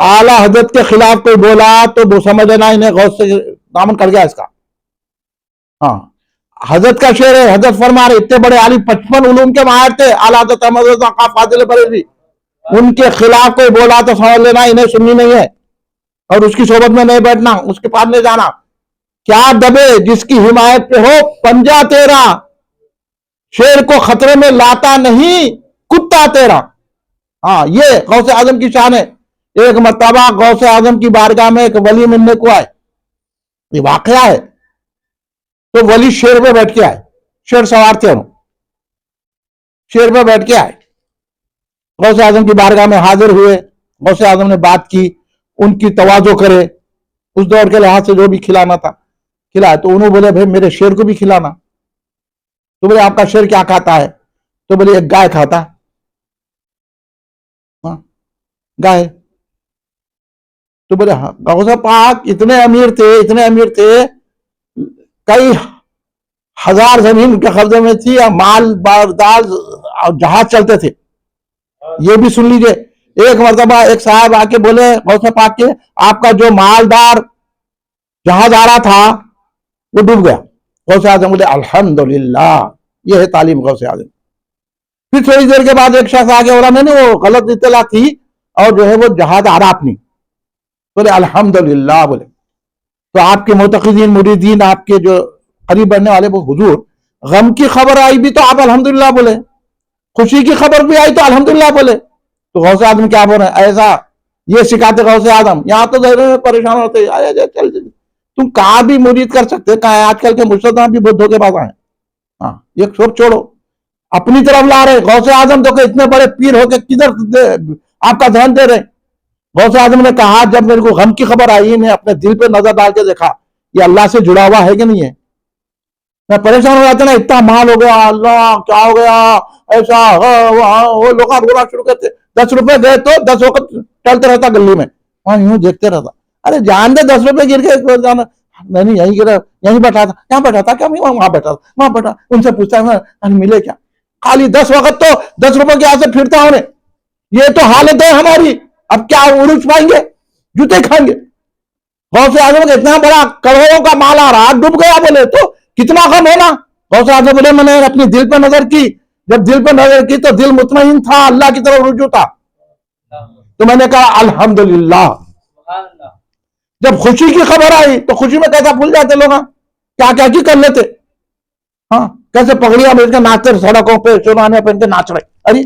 اعلیٰ حضرت کے خلاف کوئی بولا تو وہ سمجھ لینا انہیں غوث سے دامن کر گیا اس کا۔ ہاں، حضرت کا شعر ہے، حضرت فرما رہے اتنے بڑے عالم 55 علوم کے ماہر تھے اعلیٰ حضرت احمد رضا خان فاضل بریلوی، ان کے خلاف کوئی بولا تو سمجھ لینا انہیں سننی نہیں ہے، اور اس کی صحبت میں نہیں بیٹھنا، اس کے پاس نہیں جانا۔ کیا دبے جس کی حمایت پہ ہو پنجہ تیرا، شیر کو خطرے میں لاتا نہیں کتا تیرا۔ ہاں، یہ غوث اعظم کی شان ہے۔ ایک مرتبہ غوث اعظم کی بارگاہ میں ایک ولی ملنے کو آئے، یہ واقعہ ہے۔ تو ولی شیر پہ بیٹھ کے آئے، شیر سوار تھے، شیر پہ بیٹھ کے آئے، غوث اعظم کی بارگاہ میں حاضر ہوئے۔ غوث اعظم نے بات کی، ان کی تواضع کرے، اس دور کے لحاظ سے جو بھی کھلانا تھا کھلائے۔ تو انہوں بولے بھائی میرے شیر کو بھی کھلانا۔ تو بولے آپ کا شیر کیا کھاتا ہے؟ تو بولے ایک گائے کھاتا۔ ہاں، گائے۔ تو بولے غوث پاک اتنے امیر تھے، کئی ہزار زمین کے قبضے میں تھی، مال باردار جہاز چلتے تھے۔ یہ بھی سن لیجئے، ایک مرتبہ ایک صاحب آ کے بولے غوث پاک کے آپ کا جو مالدار جہاز آ رہا تھا وہ ڈوب گیا۔ غوث اعظم بولے الحمدللہ، یہ ہے تعلیم غوث اعظم۔ پھر تھوڑی دیر کے بعد ایک شخص آگے بولا نہیں وہ غلط اطلاع تھی، اور جو ہے وہ جہاز آ رہا اپنی۔ بولے الحمدللہ بولے۔ تو آپ کے معتقدین مریدین، آپ کے جو قریب بننے والے وہ حضور، غم کی خبر آئی بھی تو آپ الحمدللہ بولے، خوشی کی خبر بھی آئی تو الحمدللہ بولے۔ تو غوث اعظم کیا بول رہے ہیں؟ ایسا یہ سکھاتے غوث اعظم۔ یہاں تو ظاہر میں پریشان ہوتے، چل تم کہاں بھی مرید کر سکتے، کہاں آج کل کے مرشد بھی بہت دھوکے باز ہیں۔ ہاں، یہ سب چھوڑو، اپنی طرف لا رہے غوث اعظم تو کہ اتنے بڑے پیر ہو کے کدھر آپ کا دھیان دے رہے۔ غوث اعظم نے کہا جب میرے کو غم کی خبر آئی، میں اپنے دل پہ نظر ڈال کے دیکھا یہ اللہ سے جڑا ہوا ہے کہ نہیں ہے۔ میں پریشان ہو جاتا نا، اتنا مال ہو گیا، اللہ کیا ہو گیا ایسا، وہ لوگ رونا شروع کرتے، 10 روپے گئے تو 10 وقت ٹلتے رہتا گلی میں، وہاں یوں دیکھتے رہتا، ارے جان دے 10 روپے گر کے جانا نہیں، یہیں گرا، یہیں بیٹھا تھا، کہاں بیٹھا تھا، کیا وہاں بیٹھا تھا، وہاں بیٹھا، ان سے پوچھتا ہے ملے کیا، خالی 10 وقت تو 10 روپے کے ہاتھ سے پھرتا ہونے۔ یہ تو حالت ہے ہماری، اب کیا عروج پائیں گے، جوتے کھائیں گے۔ غوث اعظم کا اتنا بڑا کروڑوں کا مال آ رہا، ڈوب گیا بولے تو کتنا غم ہونا۔ غوث اعظم بولے میں نے اپنی دل پہ نظر کی، جب دل پہ نظر کی تو دل مطمئن تھا، اللہ کی طرف رجوع تھا، تو میں نے کہا الحمدللہ۔ جب خوشی کی خبر آئی تو خوشی میں کیسا بھول جاتے لوگ، کیا کیا کی کر لیتے، ہاں کیسے پگڑیاں بیچ کے ناچتے سڑکوں پہ، شیروانیاں پہن کے ناچ رہے، ارے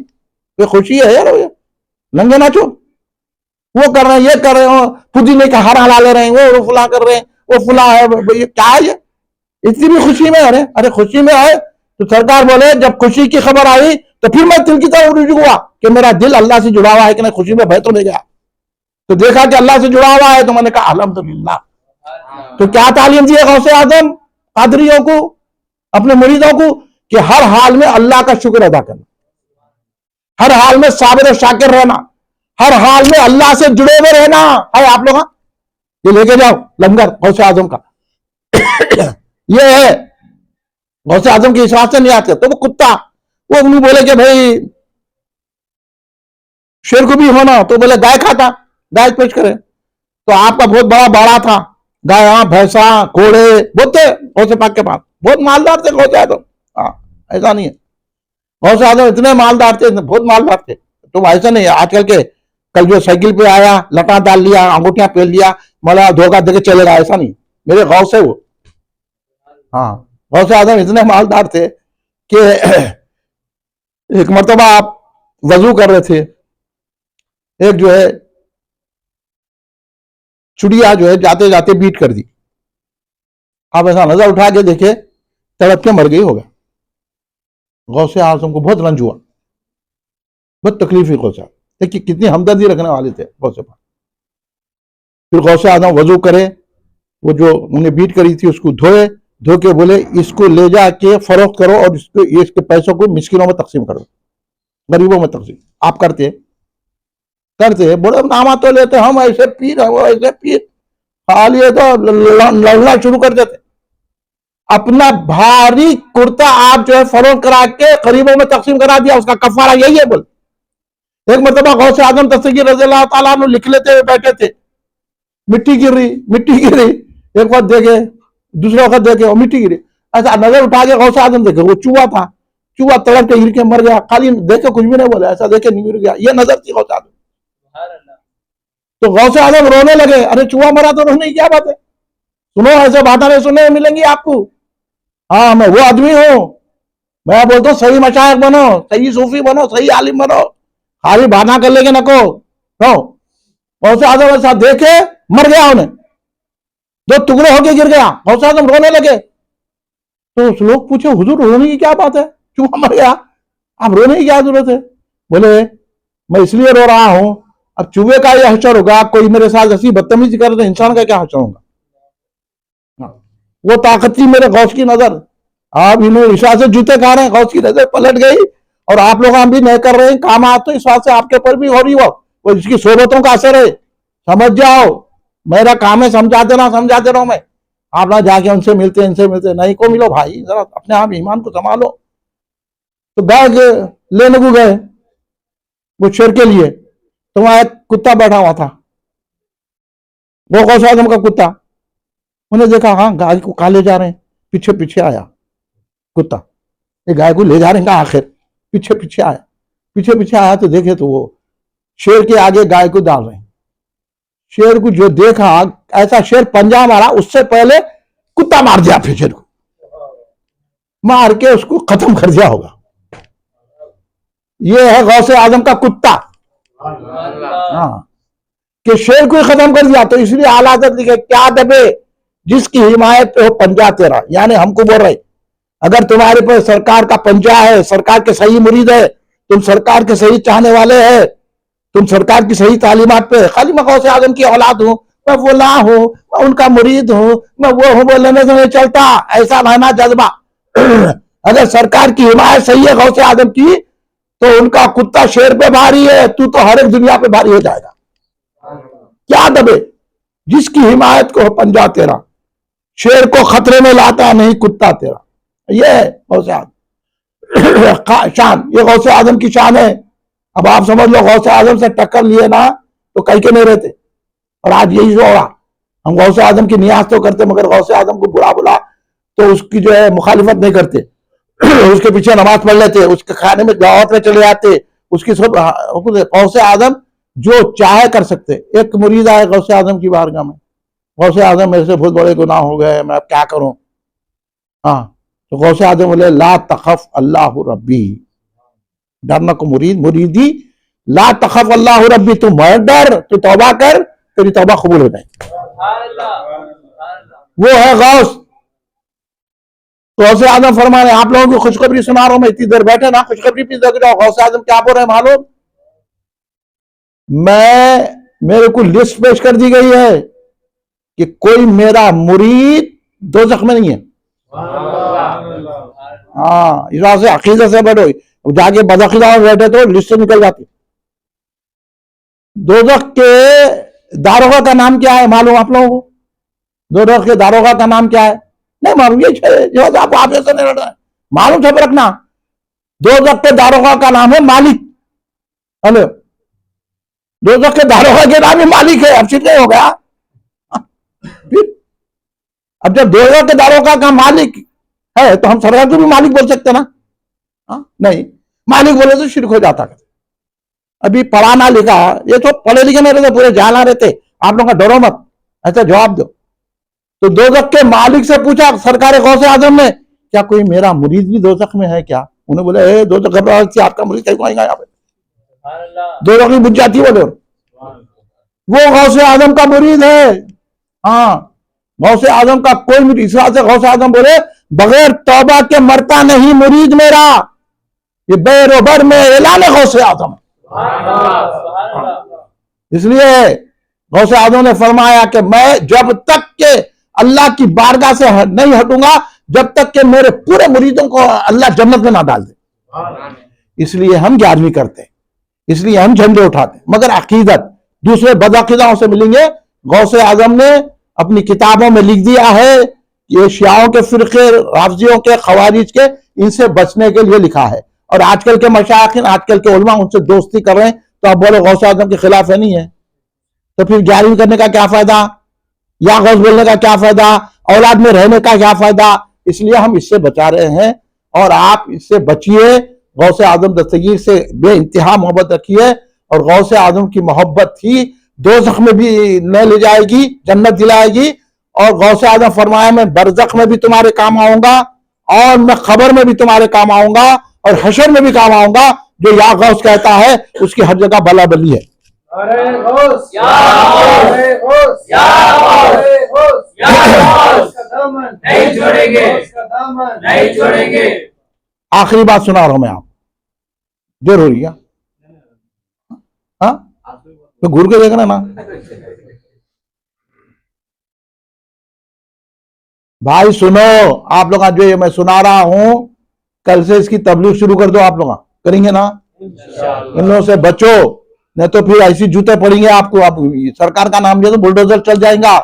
یہ خوشی ہے یار، ننگے ناچو، وہ کر رہے ہیں، یہ کر رہے ہیں، پودینے کا ہار ہلا لے رہے ہیں، وہ فلاں کر رہے ہیں، وہ فلاں ہے، کیا ہے یہ اتنی بھی خوشی میں؟ ارے خوشی میں ہے تو سرکار بولے جب خوشی کی خبر آئی تو پھر میں دل کی طرف رجوع ہوا کہ میرا دل اللہ سے جڑا ہوا ہے کہ نہیں، خوشی میں بہ تو نہیں گیا، تو دیکھا کہ اللہ سے جڑا ہوا ہے تو میں نے کہا الحمدللہ۔ تو کیا تعلیم دی ہے غوث اعظم قادریوں کو، اپنے مریدوں کو، کہ ہر حال میں اللہ کا شکر ادا کرنا، ہر حال میں صابر و شاکر رہنا، ہر حال میں اللہ سے جڑے ہوئے رہنا ہے۔ آپ لوگ یہ لے کے جاؤ لنگر غوث اعظم کا، یہ ہے غوث اعظم کی اس بات سے نہیں آتے۔ تو وہ کتا وہ انہوں بولے کہ بھائی شیر کو بھی ہونا، تو بولے گائے کھاتا، گائے پیش کرے، تو آپ کا بہت بڑا باڑا تھا، گائے بھینسا گھوڑے بہت تھے غوث پاک کے پاس، بہت مالدار تھے غوث اعظم۔ ہاں ایسا نہیں ہے، غوث اعظم اتنے مالدار تھے، بہت مالدار تھے۔ تو ایسا نہیں ہے آج کل کے، کل جو سائیکل پہ آیا لٹا ڈال لیا، انگوٹیاں پہن لیا، ملا دھوکہ دے کے چلے گا، ایسا نہیں، میرے غوث ہے وہ۔ ہاں غوث اعظم اتنے مالدار تھے کہ ایک مرتبہ آپ وضو کر رہے تھے، ایک جو ہے چڑیا جو ہے جاتے جاتے بیٹ کر دی، آپ ایسا نظر اٹھا کے دیکھے تڑپ کے مر گئی ہوگا. غوث اعظم کو بہت رنج ہوا، بہت تکلیف ہوئی. غوث اعظم دیکھیے کتنی ہمدردی رکھنے والے تھے غوث پاک. پھر غوث اعظم وضو کرے، وہ جو انہیں بیٹ کری تھی اس کو دھوئے، دھو کے بولے اس کو لے جا کے فروخت کرو اور اس کے پیسوں کو مسکینوں میں تقسیم کرو، غریبوں میں تقسیم. آپ کرتے بڑے نامہ تو لیتے، ہم ایسے پیر ہیں، وہ ایسے پیر، خالی تو لڑنا شروع کر دیتے. اپنا بھاری کرتا آپ جو ہے فروخت کرا کے غریبوں میں تقسیم کرا دیا، اس کا کفارہ یہی ہے. بول ایک مرتبہ غوث اعظم دستگیر رضی اللہ تعالیٰ عنہ لکھ لیتے ہوئے بیٹھے تھے، مٹی گر رہی، ایک وقت دیکھے، دوسرے وقت دیکھے اور مٹی گری. ایسا نظر اٹھا کے غوث اعظم دیکھے وہ چوہا تھا، چوہا تڑپ کے گر کے مر گیا. خالی دیکھے کچھ بھی نہیں بولے، ایسا دیکھے نہیں گر گیا. یہ نظر تھی غوث اعظم. تو غوث اعظم رونے لگے، ارے چوہا مرا تو رونے کی کیا بات ہے؟ سنو ایسے باتیں نہیں سننے ملیں گی آپ کو. ہاں میں وہ آدمی ہوں، میں بولتا ہوں صحیح مشائخ بنو، صحیح صوفی بنو، صحیح عالم بنو، خالی بہانا کر لے کے نکو. غوث اعظم ایسا دیکھے مر گیا، انہیں دو ٹکڑے ہو کے گر گیا. غوث اعظم رونے لگے. تو لوگ پوچھے حضور رونے کی کیا بات ہے؟ چوہا مر گیا، آپ رونے کی کیا ضرورت ہے؟ بولے میں اس لیے رو رہا ہوں، اب چوہے کا یہ حشر ہوگا، کوئی میرے ساتھ ایسی بدتمیزی کرے تو انسان کا کیا حشر ہوگا؟ وہ طاقت تھی میرے غوث کی نظر. آپ انہوں عشاء سے جوتے کھا رہے ہیں، غوث کی نظر پلٹ گئی اور آپ لوگ ہم بھی نہیں کر رہے ہیں کام. آج تو اس بات سے آپ کے اوپر بھی ہو رہی ہو، وہ اس کی صحبتوں کا اثر ہے. سمجھ جاؤ میرا کام ہے سمجھاتے رہو. میں آپ نہ جا کے ان سے ملتے ان سے ملتے نہیں کو ملو بھائی، ذرا اپنے آپ ایمان کو سنبھالو. تو لینے کو گئے وہ شیر کے لیے، تو وہاں ایک کتا بیٹھا ہوا تھا، وہ غوث اعظم کا کتا. انہیں دیکھا ہاں گائے کو کہاں لے جا رہے ہیں، پیچھے پیچھے آیا کتا، یہ گائے کو لے جا رہے ہیں. آخر پیچھے پیچھے آیا تو دیکھے تو وہ شیر کے آگے گائے کو ڈال رہے ہیں. شیر کو جو دیکھا ایسا شیر پنجہ مارا، اس سے پہلے کتا مار دیا، پھر شیر کو مار کے اس کو ختم کر دیا ہوگا. یہ ہے غوث اعظم کا کتا. ہاں کہ شیر کو ہی ختم کر دیا. تو اس لیے اعلیٰ حضرت لکھے کیا دبے جس کی حمایت پہ ہو پنجہ تیرا. یعنی ہم کو بول رہے اگر تمہارے پہ سرکار کا پنجہ ہے، سرکار کے صحیح مرید ہے، تم سرکار کے صحیح چاہنے والے ہیں، تم سرکار کی صحیح تعلیمات پہ، خالی میں غوث اعظم کی اولاد ہوں، میں فلاں ہوں، میں ان کا مرید ہوں، میں وہ ہوں، بولنے سے نہیں چلتا. ایسا رہنا جذبہ. اگر سرکار کی حمایت صحیح ہے غوث اعظم کی، تو ان کا کتا شیر پہ بھاری ہے، تو ہر ایک دنیا پہ بھاری ہو جائے گا. کیا دبے جس کی حمایت کو پنجہ تیرا، شیر کو خطرے میں لاتا نہیں کتا تیرا. یہ ہے غوث اعظم شان، یہ غوث اعظم کی شان ہے. اب آپ سمجھ لو غوث اعظم سے ٹکر لیے نا تو کہیں کے نہیں رہتے. اور آج یہی جو ہوا، ہم غوث اعظم کی نیاز تو کرتے مگر غوث اعظم کو برا بلا تو اس کی جو ہے مخالفت نہیں کرتے، اس کے پیچھے نماز پڑھ لیتے، اس کے کھانے میں دعوت میں چلے جاتے. اس کی سب غوث اعظم جو چاہے کر سکتے. ایک مرید آئے غوث اعظم کی بارگاہ میں، غوث اعظم میرے سے بہت بڑے گناہ ہو گئے، میں اب کیا کروں؟ ہاں تو غوث اعظم بولے لا تخف اللہ ربی، ڈرنا کو مریدی، لا تخف اللہ ربی، تو مت ڈر، تو توبہ کر، تیری توبہ قبول ہو جائے. وہ ہے غوث. غوث اعظم فرمانے آپ لوگوں کی خوشخبری سنا رہا ہوں میں، اتنی دیر بیٹھے نا خوشخبری بھی دیکھ جاؤ. غوث اعظم کیا بول رہے ہیں معلوم؟ میرے کو لسٹ پیش کر دی گئی ہے کہ کوئی میرا مرید دوزخ میں نہیں ہے. ہاں اس سے عقیدے سے بیٹھو، جا کے بدعقیدہ میں بیٹھے تو لسٹ سے نکل جاتی. دوزخ کے داروغہ کا نام کیا ہے معلوم آپ لوگوں کو؟ دوزخ کے داروغہ کا نام کیا ہے؟ نہیں معلوم. یہ آپ ایسا نہیں رہنا معلوم سب رکھنا. دوزخ کے داروغہ کا نام ہے مالک. ہلو، دوزخ کے داروغہ کے نام ہی مالک ہے. اب شرک نہیں ہو گیا؟ اب جب دوزخ کے داروغہ کا مالک ہے تو ہم سرکار کو بھی مالک بول سکتے نا؟ نہیں، مالک بولے تو شرک ہو جاتا. ابھی پڑھانا لکھا، یہ تو پڑھے لکھے نہیں رہتے، پورے جانا رہتے. آپ لوگوں کا ڈرو مت، ایسا جواب دو. تو دوزخ کے مالک سے پوچھا سرکار غوث اعظم نے کیا کوئی میرا مرید بھی دوزخ میں ہے کیا؟ انہوں نے بولا اے دوزخ گھبراہٹ سے آپ کا مرید کہیں آئے گا یہاں پہ، دوزخ کی بجھ جاتی بولے، وہ غوث اعظم کا مرید ہے. ہاں غوث اعظم کا کوئی مرید، اس وجہ سے غوث اعظم بولے بغیر توبہ کے مرتا نہیں مرید میرا، یہ بیروبر میں اعلان غوث اعظم. اس لیے غوث اعظم نے فرمایا کہ میں جب تک کہ اللہ کی بارگاہ سے نہیں ہٹوں گا جب تک کہ میرے پورے مریدوں کو اللہ جنت میں نہ ڈال دے. اس لیے ہم 11ویں کرتے ہیں، اس لیے ہم جھنڈے اٹھاتے ہیں، مگر عقیدت دوسرے بدعقیدوں سے ملیں گے. غوث اعظم نے اپنی کتابوں میں لکھ دیا ہے کہ یہ شیعوں کے فرقے، رافضیوں کے، خوارج کے، ان سے بچنے کے لیے لکھا ہے. اور آج کل کے مشائخین، آج کل کے علماء ان سے دوستی کر رہے ہیں، تو اب بولے غوث اعظم کے خلاف ہے نہیں ہے، تو پھر 11ویں کرنے کا کیا فائدہ، یا غوث بولنے کا کیا فائدہ، اولاد میں رہنے کا کیا فائدہ. اس لیے ہم اس سے بچا رہے ہیں، اور آپ اس سے بچیے. غوث اعظم دستگیر سے بے انتہا محبت رکھیے، اور غوث اعظم کی محبت ہی دوزخ میں بھی نہ لے جائے گی، جنت دلائے گی. اور غوث اعظم فرمایا میں برزخ میں بھی تمہارے کام آؤں گا، اور میں خبر میں بھی تمہارے کام آؤں گا، اور حشر میں بھی کام آؤں گا. جو یا غوث کہتا ہے اس کی ہر جگہ بلا بلی ہے. آخری بات سنا رہا ہوں میں، آپ دیر ہو رہی ہے، ہاں تو گھر کے دیکھنا نا. بھائی سنو، آپ لوگ جو یہ میں سنا رہا ہوں کل سے اس کی تبلیغ شروع کر دو. آپ لوگ کریں گے نا؟ ان لوگوں سے بچو، نہیں تو پھر ایسی جوتے پڑیں گے آپ کو. آپ سرکار کا نام لے تو بلڈوزر چل جائیں گا.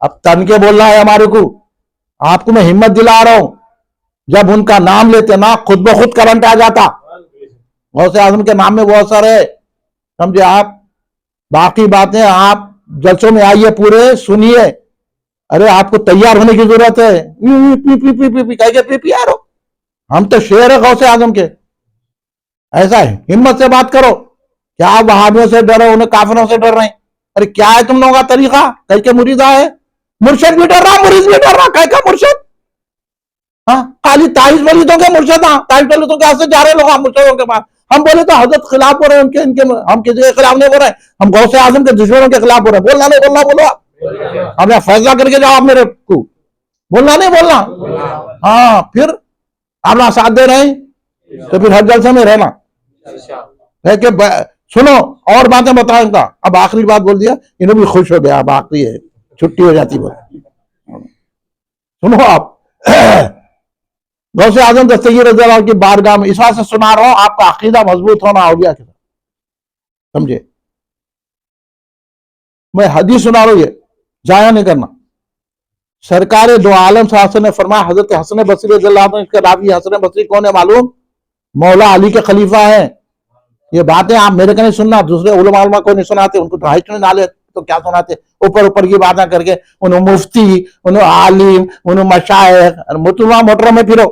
اب تن کے بولنا ہے ہمارے کو. آپ کو میں ہمت دلا رہا ہوں، جب ان کا نام لیتے نا خود بخود کرنٹ آ جاتا. غوث اعظم کے نام میں وہ اثر ہے، سمجھے آپ. باقی باتیں آپ جلسوں میں آئیے، پورے سنیے. ارے آپ کو تیار ہونے کی ضرورت ہے. پی پی پی پی پی کہہ کے پی پی آ رہو. ہم تو شعر ہے غوث اعظم کے. ایسا ہے، ہمت سے بات کرو. کیا وہابیوں سے ڈرو، انہیں کافروں سے ڈر رہے ہیں؟ ارے کیا ہے تم لوگوں کا طریقہ؟ کہیں کے مرید آئے، مرشد بھی ڈر رہا، مرید بھی ڈر رہا. کہیں کا مرشد؟ ہاں خالی تائز ولیدوں کے مرشد. ہاں تائز ولیدوں کے ہاتھ سے جا رہے لوگ مرشدوں کے پاس. ہم بولے تو حضرت خلاف ہو رہے ہیں ان کے، ہم کسی کے خلاف نہیں بول رہے ہیں، ہم غوث اعظم کے دشمنوں کے خلاف بول رہے ہیں. بولنا نہیں بولنا بولو آپ. اب فیصلہ کر کے جاؤ آپ میرے کو. بولنا نہیں بولنا. ہاں پھر آپ نہ ساتھ دے رہے ہیں تو پھر ہر جلسے میں رہنا ہے کہ سنو اور باتیں بتائیں گا. اب آخری بات بول دیا، انہوں بھی خوش ہو گیا. اب آخری ہے، چھٹی ہو جاتی. سنو آپ، غوث اعظم دستگیر رضی اللہ عنہ کی بارگاہ میں اس واسطے سے سنا رہا ہوں، آپ کا عقیدہ مضبوط ہونا اولیاء کے ساتھ، سمجھے. میں حدیث سنا رہا ہوں، یہ ضائع نہیں کرنا. سرکار دو عالم صلی اللہ علیہ وسلم نے فرمایا، حضرت حسن بصری رضی اللہ عنہ، اس کے راوی حسن بصری کون ہے معلوم؟ مولا علی کے خلیفہ ہیں. یہ باتیں آپ میرے کو نہیں سننا، دوسرے علماء کو نہیں سناتے. ان کو تو نالے تو کیا سناتے، اوپر کی باتیں کر کے. انہوں مفتی، انہوں عالم، انہوں مشائخ. مطلع موٹروں میں پھرو،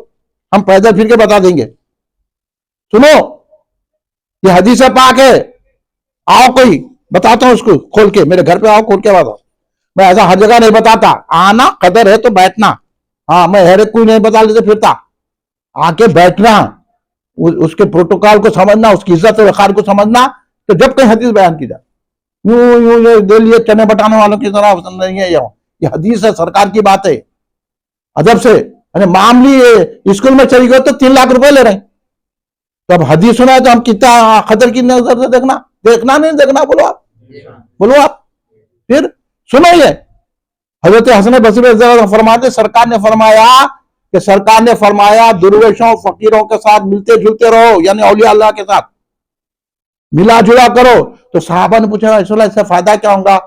ہم پیدل پھر کے بتا دیں گے. سنو یہ حدیث پاک ہے. آؤ کوئی بتاتا ہوں اس کو کھول کے، میرے گھر پہ آؤ کھول کے بتاؤ. میں ایسا ہر جگہ نہیں بتاتا. آنا قدر ہے تو بیٹھنا. ہاں میں ہر ایک کوئی نہیں بتا لیتے پھرتا. آ کے بیٹھنا، اس کے پروٹوکال کو سمجھنا، اس کی عزت و وقار کو سمجھنا. تو جب کوئی حدیث بیان کی جائے یوں دے لیے چنے بٹانے والوں کی طرح نہیں ہے. یہ حدیث ہے، سرکار کی بات ہے. ادب سے معاملی اسکول میں چلی گئے تو 3 لاکھ روپے لے رہے ہیں. تو اب حدیث سنا ہے تو ہم کتنا قدر کی نظر سے دیکھنا نہیں دیکھنا. بولو آپ پھر سنو. یہ حضرت حسن بصری رضی اللہ عنہ فرماتے، سرکار نے فرمایا درویشوں فقیروں کے ساتھ ملتے جلتے رہو، یعنی اولیاء اللہ کے ساتھ ملا جلا کرو. تو صحابہ نے پوچھا رسول اللہ اس سے فائدہ کیا ہوگا؟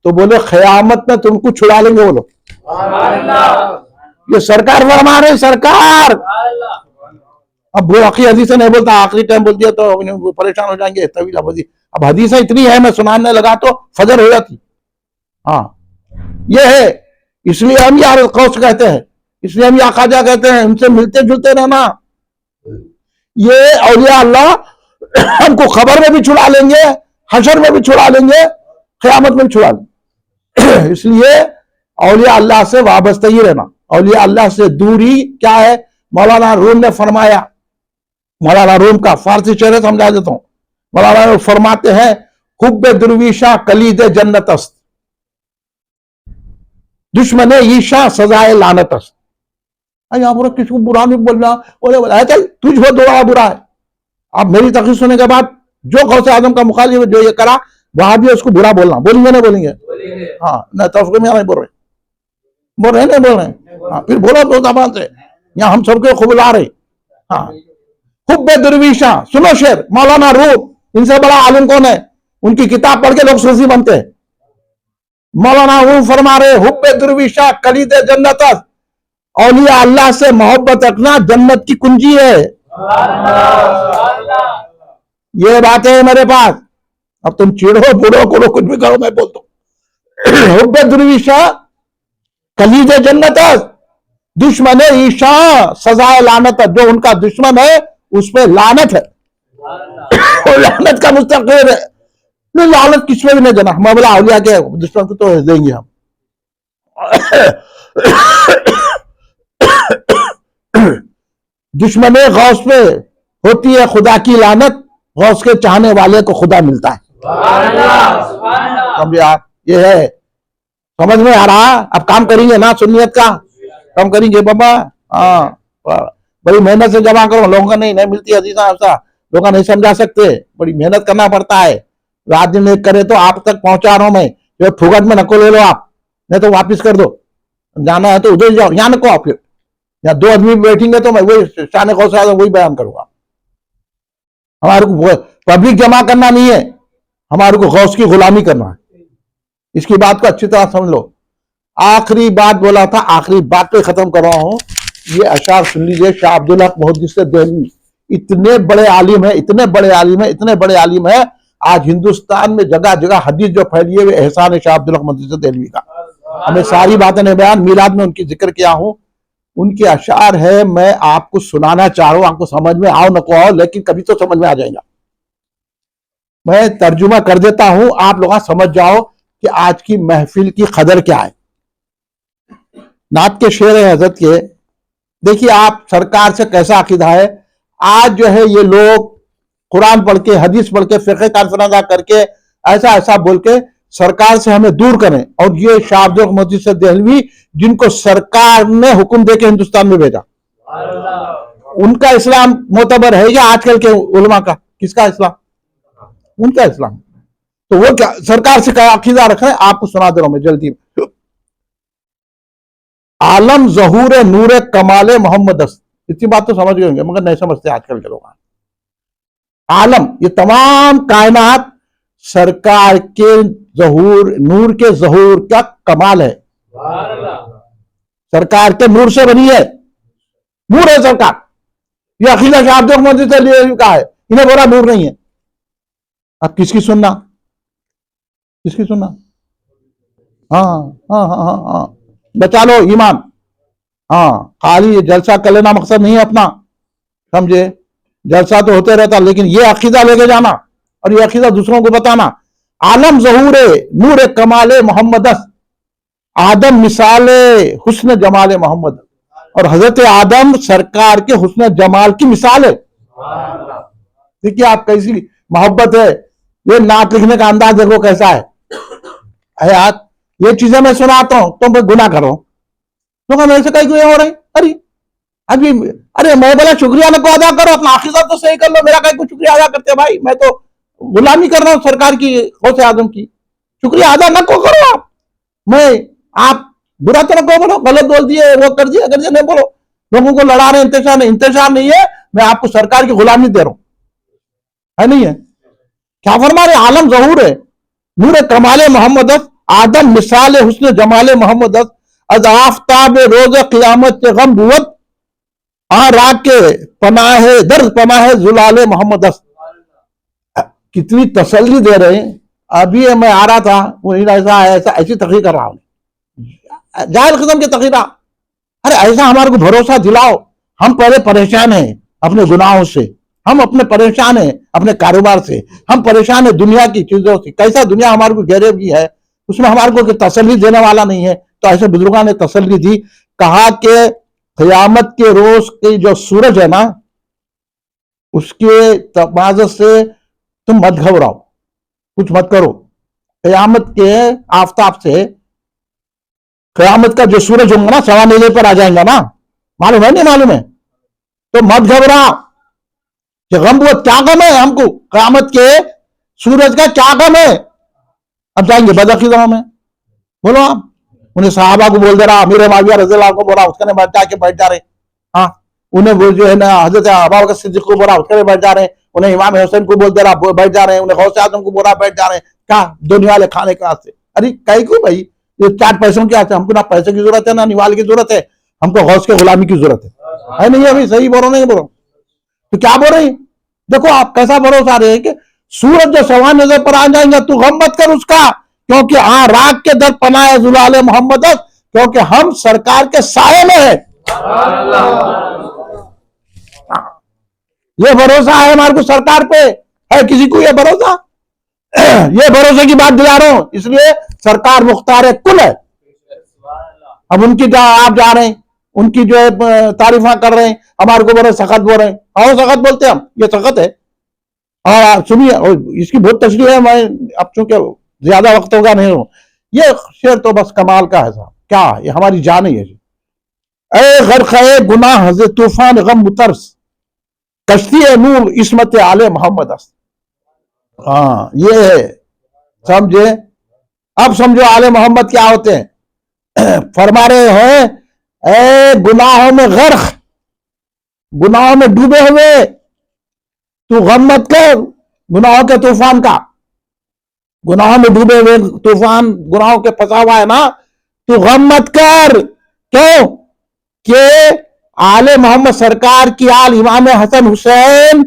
تو بولے قیامت میں تم کو چھڑا لیں گے وہ لوگ. یہ سرکار فرما رہے، سرکار. اب وہ حدیث نہیں بولتا، آخری ٹائم بول دیا تو پریشان ہو جائیں گے. طویل حدیث، اب حدیثیں اتنی ہے میں سنانے لگا تو فجر ہو جاتی. ہاں یہ ہے. اس لیے ہم یا قوس کہتے ہیں، اس لیے ہم یا خواجہ کہتے ہیں. ان سے ملتے جلتے رہنا. یہ اولیاء اللہ ہم کو خبر میں بھی چھڑا لیں گے، حشر میں بھی چھڑا لیں گے، قیامت میں بھی چھڑا لیں گے. اس لیے اولیاء اللہ سے وابستہ ہی رہنا. اولیاء اللہ سے دوری کیا ہے؟ مولانا روم نے فرمایا, مولانا روم کا فارسی شعر سمجھا دیتا ہوں. مولانا روم فرماتے ہیں حب درویشہ کلید جنت است, دشمن عیشا سزائے لعنت است. یہاں پر کسی کو برا نہیں بولنا, تجھ وہ دعا برا ہے. اب میری تقریر سننے کے بعد جو غوث اعظم کا مخالف جو یہ کرا وہاں بھی اس کو برا بولنا, بولیں گے نہیں بولیں گے؟ ہاں نہ تو نہیں بول رہے نہیں بول رہے. ہاں پھر بولو دو زبان سے, یہاں ہم سب کو خوب لا رہے. ہاں حب درویشہ, سنو شعر مولانا روم, ان سے بڑا عالم کون ہے؟ ان کی کتاب پڑھ کے لوگ صوفی بنتے ہیں. مولانا روم فرما رہے حب درویشہ کلید جنت است, اولیاء اللہ سے محبت رکھنا جنت کی کنجی ہے. یہ بات ہے میرے پاس. اب تم چیڑو بوڑھو کرو کچھ بھی کرو, میں بولتا ہوں حب درویشہ کلید جنت است, دشمن عیشا سزائے لعنت ہے. جو ان کا دشمن ہے اس پہ لعنت ہے, لعنت کا مستحق ہے. لعنت کس پہ بھی نہیں دینا, مولا اولیاء کے دشمن کو تو دیں گے ہم. دشمن غوث پہ ہوتی ہے خدا کی لعنت, غوث کے چاہنے والے کو خدا ملتا ہے. یہ ہے, سمجھ میں آ رہا؟ اب کام کریں گے نا سنیت کا, کام کریں گے بابا. ہاں بڑی محنت سے جمع کرو, لوگوں کا نہیں ملتی عزیزاں, ایسا لوگ نہیں سمجھا سکتے, بڑی محنت کرنا پڑتا ہے. رات دن ایک کرے تو آپ تک پہنچا رہا ہوں میں. جو پھوگٹ میں نکو لے لو آپ, نہیں تو واپس کر دو. جانا ہے تو ادھر جاؤ, یہاں نکو آپ. پھر یا دو آدمی بیٹھیں گے تو میں وہی شان غوث اعظم وہی بیان کروں گا. ہمارے کو پبلک جمع کرنا نہیں ہے, ہمارے کو غوث کی غلامی کرنا ہے. اس کی بات کو اچھی طرح سمجھ لو. آخری بات بولا تھا, آخری بات پہ ختم کر رہا ہوں. یہ اشعار سن لیجئے. شاہ عبدالحق محدث دہلوی اتنے بڑے عالم ہیں, اتنے بڑے عالم ہیں, اتنے بڑے عالم ہیں. آج ہندوستان میں جگہ جگہ حدیث جو پھیلی ہے وہ احسان شاہ عبدالحق محدث دہلوی کا. ہمیں ساری باتیں نہیں بیان, میلاد میں ان کی ذکر کیا ہوں. ان کے اشعار ہے, میں آپ کو سنانا چاہ رہا ہوں. آپ کو سمجھ میں آؤ نہ کو آؤ, لیکن کبھی تو سمجھ میں آ جائے گا. میں ترجمہ کر دیتا ہوں, آپ لوگ سمجھ جاؤ کہ آج کی محفل کی قدر کیا ہے. نعت کے شعر ہیں حضرت کے. دیکھیے آپ سرکار سے کیسا عقیدہ ہے. آج جو ہے یہ لوگ قرآن پڑھ کے, حدیث پڑھ کے, فقہ کانفرنس کر کے ایسا ایسا بول کے سرکار سے ہمیں دور کریں. اور یہ شاہ عبدالحق محدث دہلوی جن کو سرکار نے حکم دے کے ہندوستان میں بھیجا, ان کا اسلام معتبر ہے یا آج کل کے علماء کا؟ کس کا اسلام؟ ان کا اسلام. تو وہ کیا سرکار سے کیا عقیدہ رکھ رہے ہیں, آپ کو سنا دے رہا ہوں میں جلدی. عالم ظہور نور کمال محمد است. اتنی بات تو سمجھ گئے ہوں گے مگر نہیں سمجھتے آج کل کے لوگ. عالم یہ تمام کائنات سرکار کے ظہور, نور کے ظہور کا کمال ہے. سرکار کے نور سے بنی ہے, نور ہے سرکار. یہ عقیدہ شاہ عبدالحق محدث دہلوی کا ہے, انہیں بولا نور نہیں ہے. اب کس کی سننا, کس کی سننا؟ ہاں ہاں ہاں ہاں ہاں بچا لو ایمان. ہاں خالی جلسہ کر لینا مقصد نہیں ہے اپنا, سمجھے؟ جلسہ تو ہوتے رہتا, لیکن یہ عقیدہ لے کے جانا اور یہ عقیدہ دوسروں کو بتانا. عالم ظہور نور کمال محمد است, آدم مثال حسن جمال محمد. اور حضرت آدم سرکار کے حسن جمال کی مثال ہے. دیکھیے آپ کیسی محبت ہے. یہ نعت لکھنے کا انداز دیکھو کیسا ہے. حیات یہ چیزیں میں سناتا ہوں تو میں گناہ کر رہا ہوں. تو میرے سے کہیں کوئی ہو رہے ارے ابھی ارے میں بولا شکریہ نہ کو ادا کرو, اپنا عقیدہ تو صحیح کر لو. میرا کہیں کو شکریہ ادا کرتے بھائی, میں تو غلامی کر رہا ہوں سرکار کی, غوث اعظم کی. شکریہ ادا نہ کو کرو آپ. میں آپ برا تو نہ کو بولو, غلط بول دیے, وہ کر دیے, اگر نہیں بولو. لوگوں کو لڑا رہے ہیں, انتشار نہیں ہے. میں آپ کو سرکار کی غلامی دے رہا ہوں, ہے نہیں ہے؟ کیا فرما رہے؟ عالم ظہور ہے نور کمال محمد است, آدم مثال حسن جمال محمد است. از آفتاب روز قیامت کے غم بود, رات کے پناہ درد پناہ زلال محمد است. کتنی تسلی دے رہے ہیں. ابھی میں آ رہا تھا, ایسی تقریر کر رہا ہوں, جاہل قسم کی تقریر. ارے ایسا ہمارے کو بھروسہ دلاؤ. ہم پہلے پریشان ہیں اپنے گناہوں سے, ہم اپنے پریشان ہیں اپنے کاروبار سے, ہم پریشان ہیں دنیا کی چیزوں سے. کیسا دنیا ہمارے کو گھیرے ہوئی ہے, اس میں ہمارے کو تسلی دینے والا نہیں ہے. تو ایسے بزرگوں نے تسلی دی, کہا کہ قیامت کے روز کی جو سورج ہے نا، اس کے تمازت سے تم مت گھبراؤ، کچھ مت کرو. قیامت کے آفتاب سے قیامت کا جو سورج ہوگا نا 9:15 پر آ جائیں گا نا، معلوم ہے نہیں معلوم ہے؟ تو مت گھبرا کہ غم، وہ کیا غم ہے ہم کو قیامت کے سورج کا، کیا غم ہے؟ اب جائیں گے بدعقیدوں میں. بولو آپ انہیں صحابہ کو بول دے رہا، امیر معاویہ رضی اللہ عنہ کو بولا، اس کے بیٹھ جا رہے. ہاں انہیں وہ جو ہے نا حضرت ابوبکر صدیق کو بولا، اس کے بیٹھ جا رہے ہیں. انہیں امام حسین کو بول دے رہا، بیٹھ جا رہے ہیں. انہیں غوث اعظم کو بولا، بیٹھ جا رہے ہیں. کیا دنیا والے کھانے کے واسطے؟ ارے کہیں کو بھائی یہ 4 پیسوں کے آتے، ہم کو نہ پیسے کی ضرورت ہے نہ نوال کی ضرورت ہے، ہم کو غوث کے غلامی کی ضرورت ہے نہیں؟ ابھی صحیح بولو نہیں بولو تو کیا بول رہے ہیں؟ دیکھو آپ کیسا بھروسہ رہے کہ سورج جو 9:15 پر آ جائیں گا تو غم مت کر اس کا، کیونکہ راگ کے در پناہ زلال محمد، کیونکہ ہم سرکار کے سائے میں ہیں. یہ بھروسہ ہے ہمارے کو سرکار پہ. ہے کسی کو یہ بھروسہ؟ یہ بھروسے کی بات دلا رہا ہوں، اس لیے سرکار مختار کل ہے. اب ان کی آپ جا رہے ہیں، ان کی جو ہے تعریفاں کر رہے ہیں، ہمارے کو بولے سخت بول رہے ہیں. اور سخت بولتے ہیں ہم، یہ سخت ہے. اور سنیے اس کی بہت تشریح ہے، میں اب چونکہ زیادہ وقت ہوگا نہیں ہوں. یہ شعر تو بس کمال کا ہے صاحب، کیا یہ ہماری جان ہی ہے. اے غرقہ گناہ حضرت طوفان غم مترس، کشتی نور عصمت آل محمد است. ہاں یہ ہے، سمجھے؟ اب سمجھو آل محمد کیا ہوتے ہیں. فرما رہے ہیں اے گناہوں میں غرق، گناہوں میں ڈوبے ہوئے تو غم مت کر گناہوں کے طوفان کا. گناہوں میں ڈوبے ہوئے طوفان، گناہوں کے پھنسا ہوا ہے نا، تو غم مت کر. کیوں کہ آل محمد سرکار کی آل امام حسن حسین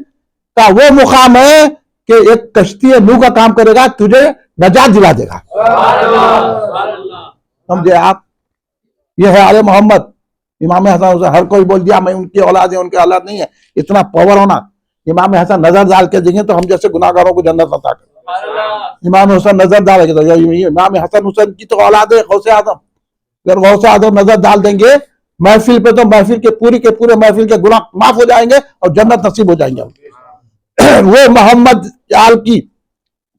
کا وہ مقام ہے کہ ایک کشتی نوح کا کام کرے گا، تجھے نجات دلا دے گا. سمجھے آپ؟ یہ ہے آل محمد امام حسن حسین. ہر کوئی بول دیا میں ان کی اولاد ہے، ان کی اولاد نہیں ہے. اتنا پاور ہونا. امام حسن نظر ڈال کے دیکھیں تو ہم جیسے گناہگاروں کو جنت عطا کرے. امام حسن نظر ڈالے گا تو امام حسن حسین کی تو اولاد ہے غوث اعظم. اگر غوث اعظم نظر ڈال دیں گے محفل پہ تو محفل کے پورے محفل کے گناہ معاف ہو جائیں گے اور جنت نصیب ہو جائیں گے. وہ محمد آل کی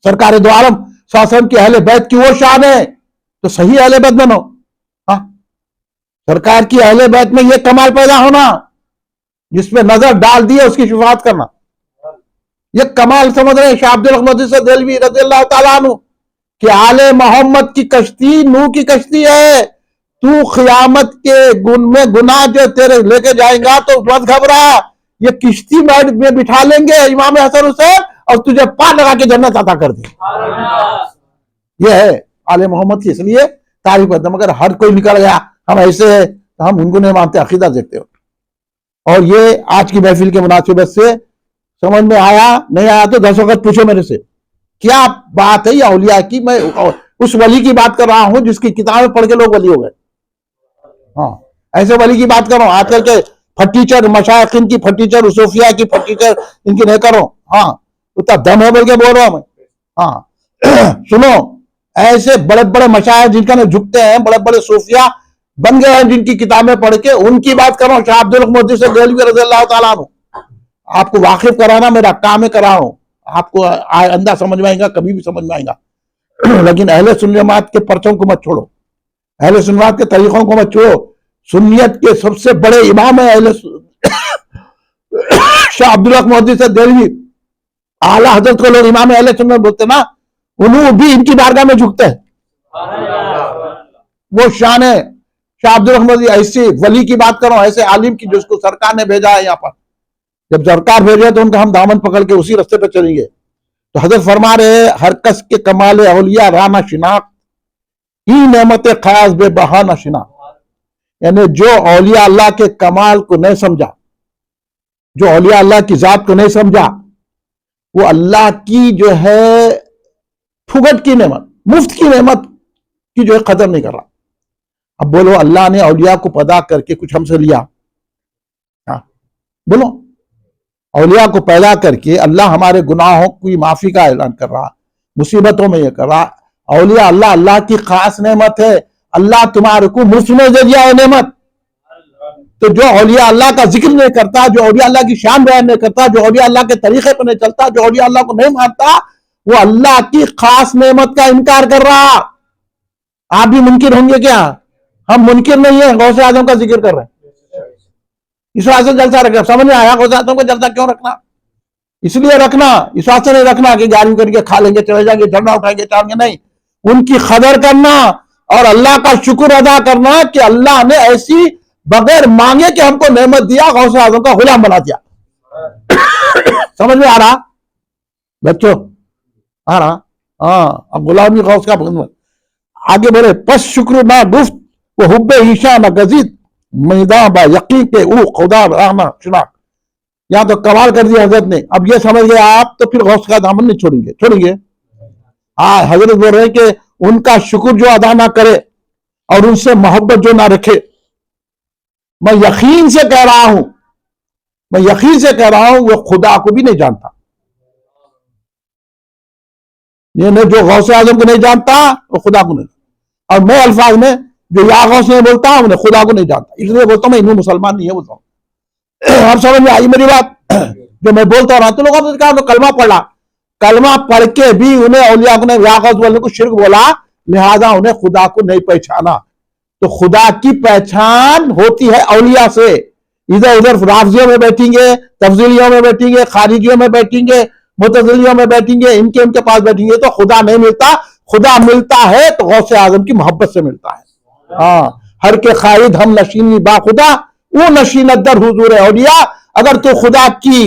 سرکار دو عالم صلی اللہ علیہ وسلم کی اہل بیت کی وہ شان ہے. تو صحیح اہل بیت بنو. سرکار کی اہل بیت میں یہ کمال پیدا ہونا، جس پہ نظر ڈال دی ہے اس کی شفاعت کرنا. یہ کمال سمجھ رہے ہیں شاہ عبد الحق محدث دہلوی رضی اللہ تعالیٰ عنہ کہ آل محمد کی کشتی نوح کی کشتی ہے. تو قیامت کے گناہ جو تیرے لے کے جائیں گا تو مت گھبرا، یہ کشتی میں بٹھا لیں گے امام حسن حسین اور تجھے پار لگا کے جنت عطا کر دیں. یہ ہے آل محمد کی. اس لیے تعریف کرتے ہیں. مگر ہر کوئی نکل گیا ہم ایسے ہیں تو ہم ان کو نہیں مانتے، عقیدہ دیکھتے ہو. اور یہ آج کی محفل کے مناسبت سے سمجھ میں آیا نہیں آیا تو 10 وقت پوچھو میرے سے کیا بات ہے یہ اولیاء کی. میں اس ولی کی بات کر رہا ہوں جس کی کتابیں پڑھ کے لوگ ولی ہو گئے. ہاں ایسے ولی کی بات کر رہا ہوں. آج کل کے پھٹیچر مشائخین کی پھٹیچر، صوفیاء کی پھٹیچر ان کی نہیں کرو. ہاں اتنا دم ہے بول کے بول رہا ہوں میں. ہاں سنو، ایسے بڑے بڑے مشائخ جن کا جھکتے ہیں، بڑے بڑے صوفیاء بن گئے ہیں جن کی کتابیں پڑھ کے، ان کی بات کر رہا ہوں. شاہ عبد الحق محدث دہلوی رضی اللہ تعالیٰ عنہ. آپ کو واقف کرانا میرا کام ہے، کرا ہوں. آپ کو آئندہ سمجھ میں آئے گا، کبھی بھی سمجھ میں آئے گا. لیکن اہل سنت جماعت کے پرچم کو مت چھوڑو، اہل سنت جماعت کے طریقوں کو مت چھوڑو. سنیت کے سب سے بڑے امام ہیں شاہ عبد الحق محدث دہلوی. اعلیٰ حضرت کو لوگ امام اہل سنت بولتے نا، انہوں بھی ان کی بارگاہ میں جھکتے ہیں. وہ شان ہے شاہ عبد الحق محدث. ایسے ولی کی بات کرو، ایسے عالم کی جس کو سرکار نے بھیجا ہے یہاں پر. جب سرکار بھیجے تو ان کا ہم دامن پکڑ کے اسی رستے پہ چلیں گے. تو حضرت فرما رہے ہر کس کے کمال اولیاء رانا شناخت، ہی نعمت خاص بے بہانہ شناخت. یعنی جو اولیاء اللہ کے کمال کو نہیں سمجھا، جو اولیاء اللہ کی ذات کو نہیں سمجھا، وہ اللہ کی جو ہے پھگٹ کی نعمت، مفت کی نعمت کی جو ہے قدر نہیں کر رہا. اب بولو اللہ نے اولیاء کو پیدا کر کے کچھ ہم سے لیا؟ بولو، اولیاء کو پیدا کر کے اللہ ہمارے گناہوں کی معافی کا اعلان کر رہا، مصیبتوں میں یہ کر رہا. اولیاء اللہ کی خاص نعمت ہے. اللہ تمہارے کو مفت میں دے دیا ہے نعمت. تو جو اولیاء اللہ کا ذکر نہیں کرتا، جو اولیاء اللہ کی شان بیان نہیں کرتا، جو اولیاء اللہ کے طریقے پہ نہیں چلتا، جو اولیاء اللہ کو نہیں مانتا، وہ اللہ کی خاص نعمت کا انکار کر رہا۔ آپ بھی منکر ہوں گے کیا؟ ہم منکر نہیں ہیں، غوث اعظم کا ذکر کر رہے ہیں، اس واسطے جلسہ رکھنا۔ سمجھ میں آیا غوث اعظم کا جلسہ کیوں رکھنا؟ اس لیے رکھنا، اس واسطے نہیں رکھنا کہ گاڑی کر کے کھا لیں گے، چلے جائیں گے، جھنڈا اٹھائیں گے، چاہیں گے، نہیں، ان کی قدر کرنا اور اللہ کا شکر ادا کرنا کہ اللہ نے ایسی بغیر مانگے کہ ہم کو نعمت دیا، غوث اعظم کا غلام بنا دیا۔ سمجھ میں آ رہا بچوں؟ آ رہا؟ ہاں، اب غلامی غوث کا آگے بڑھے۔ پس شکر نہ گفت وہ حب ایشا نہ گزید میداں با یقین کے او خدا رحمہ شناخت۔ یہاں تو کمال کر دیا حضرت نے۔ اب یہ سمجھ گئے آپ تو پھر غوث کا دامن نہیں چھوڑیں گے۔ ہاں، حضرت بول رہے ہیں کہ ان کا شکر جو ادا نہ کرے اور ان سے محبت جو نہ رکھے، میں یقین سے کہہ رہا ہوں وہ خدا کو بھی نہیں جانتا۔ یہ جو غوث اعظم کو نہیں جانتا وہ خدا کو نہیں جانتا، اور میں الفاظ میں جو یا غوث میں بولتا ہوں انہیں خدا کو نہیں جانتا، اس لیے بولتا ہوں میں انہیں مسلمان نہیں ہے بولتا ہوں۔ اب سمجھ میں آئی میری بات؟ جو میں بولتا رہا تو لوگوں نے کہا تو کلمہ پڑھا، کلمہ پڑھ کے بھی انہیں اولیاء کو نے یا غوث بولنے کو شرک بولا، لہذا انہیں خدا کو نہیں پہچانا۔ تو خدا کی پہچان ہوتی ہے اولیاء سے۔ ادھر ادھر رافضیوں میں بیٹھیں گے، تفضیلیوں میں بیٹھیں گے، خارجیوں میں بیٹھیں گے، معتزلیوں میں بیٹھیں گے، ان کے پاس بیٹھیں گے تو خدا نہیں ملتا۔ خدا ملتا ہے تو غوث اعظم کی محبت سے ملتا ہے۔ ہاں، ہر کے خائد ہم نشینی با خدا وہ نشینت در حضور اولیاء۔ اگر تو خدا کی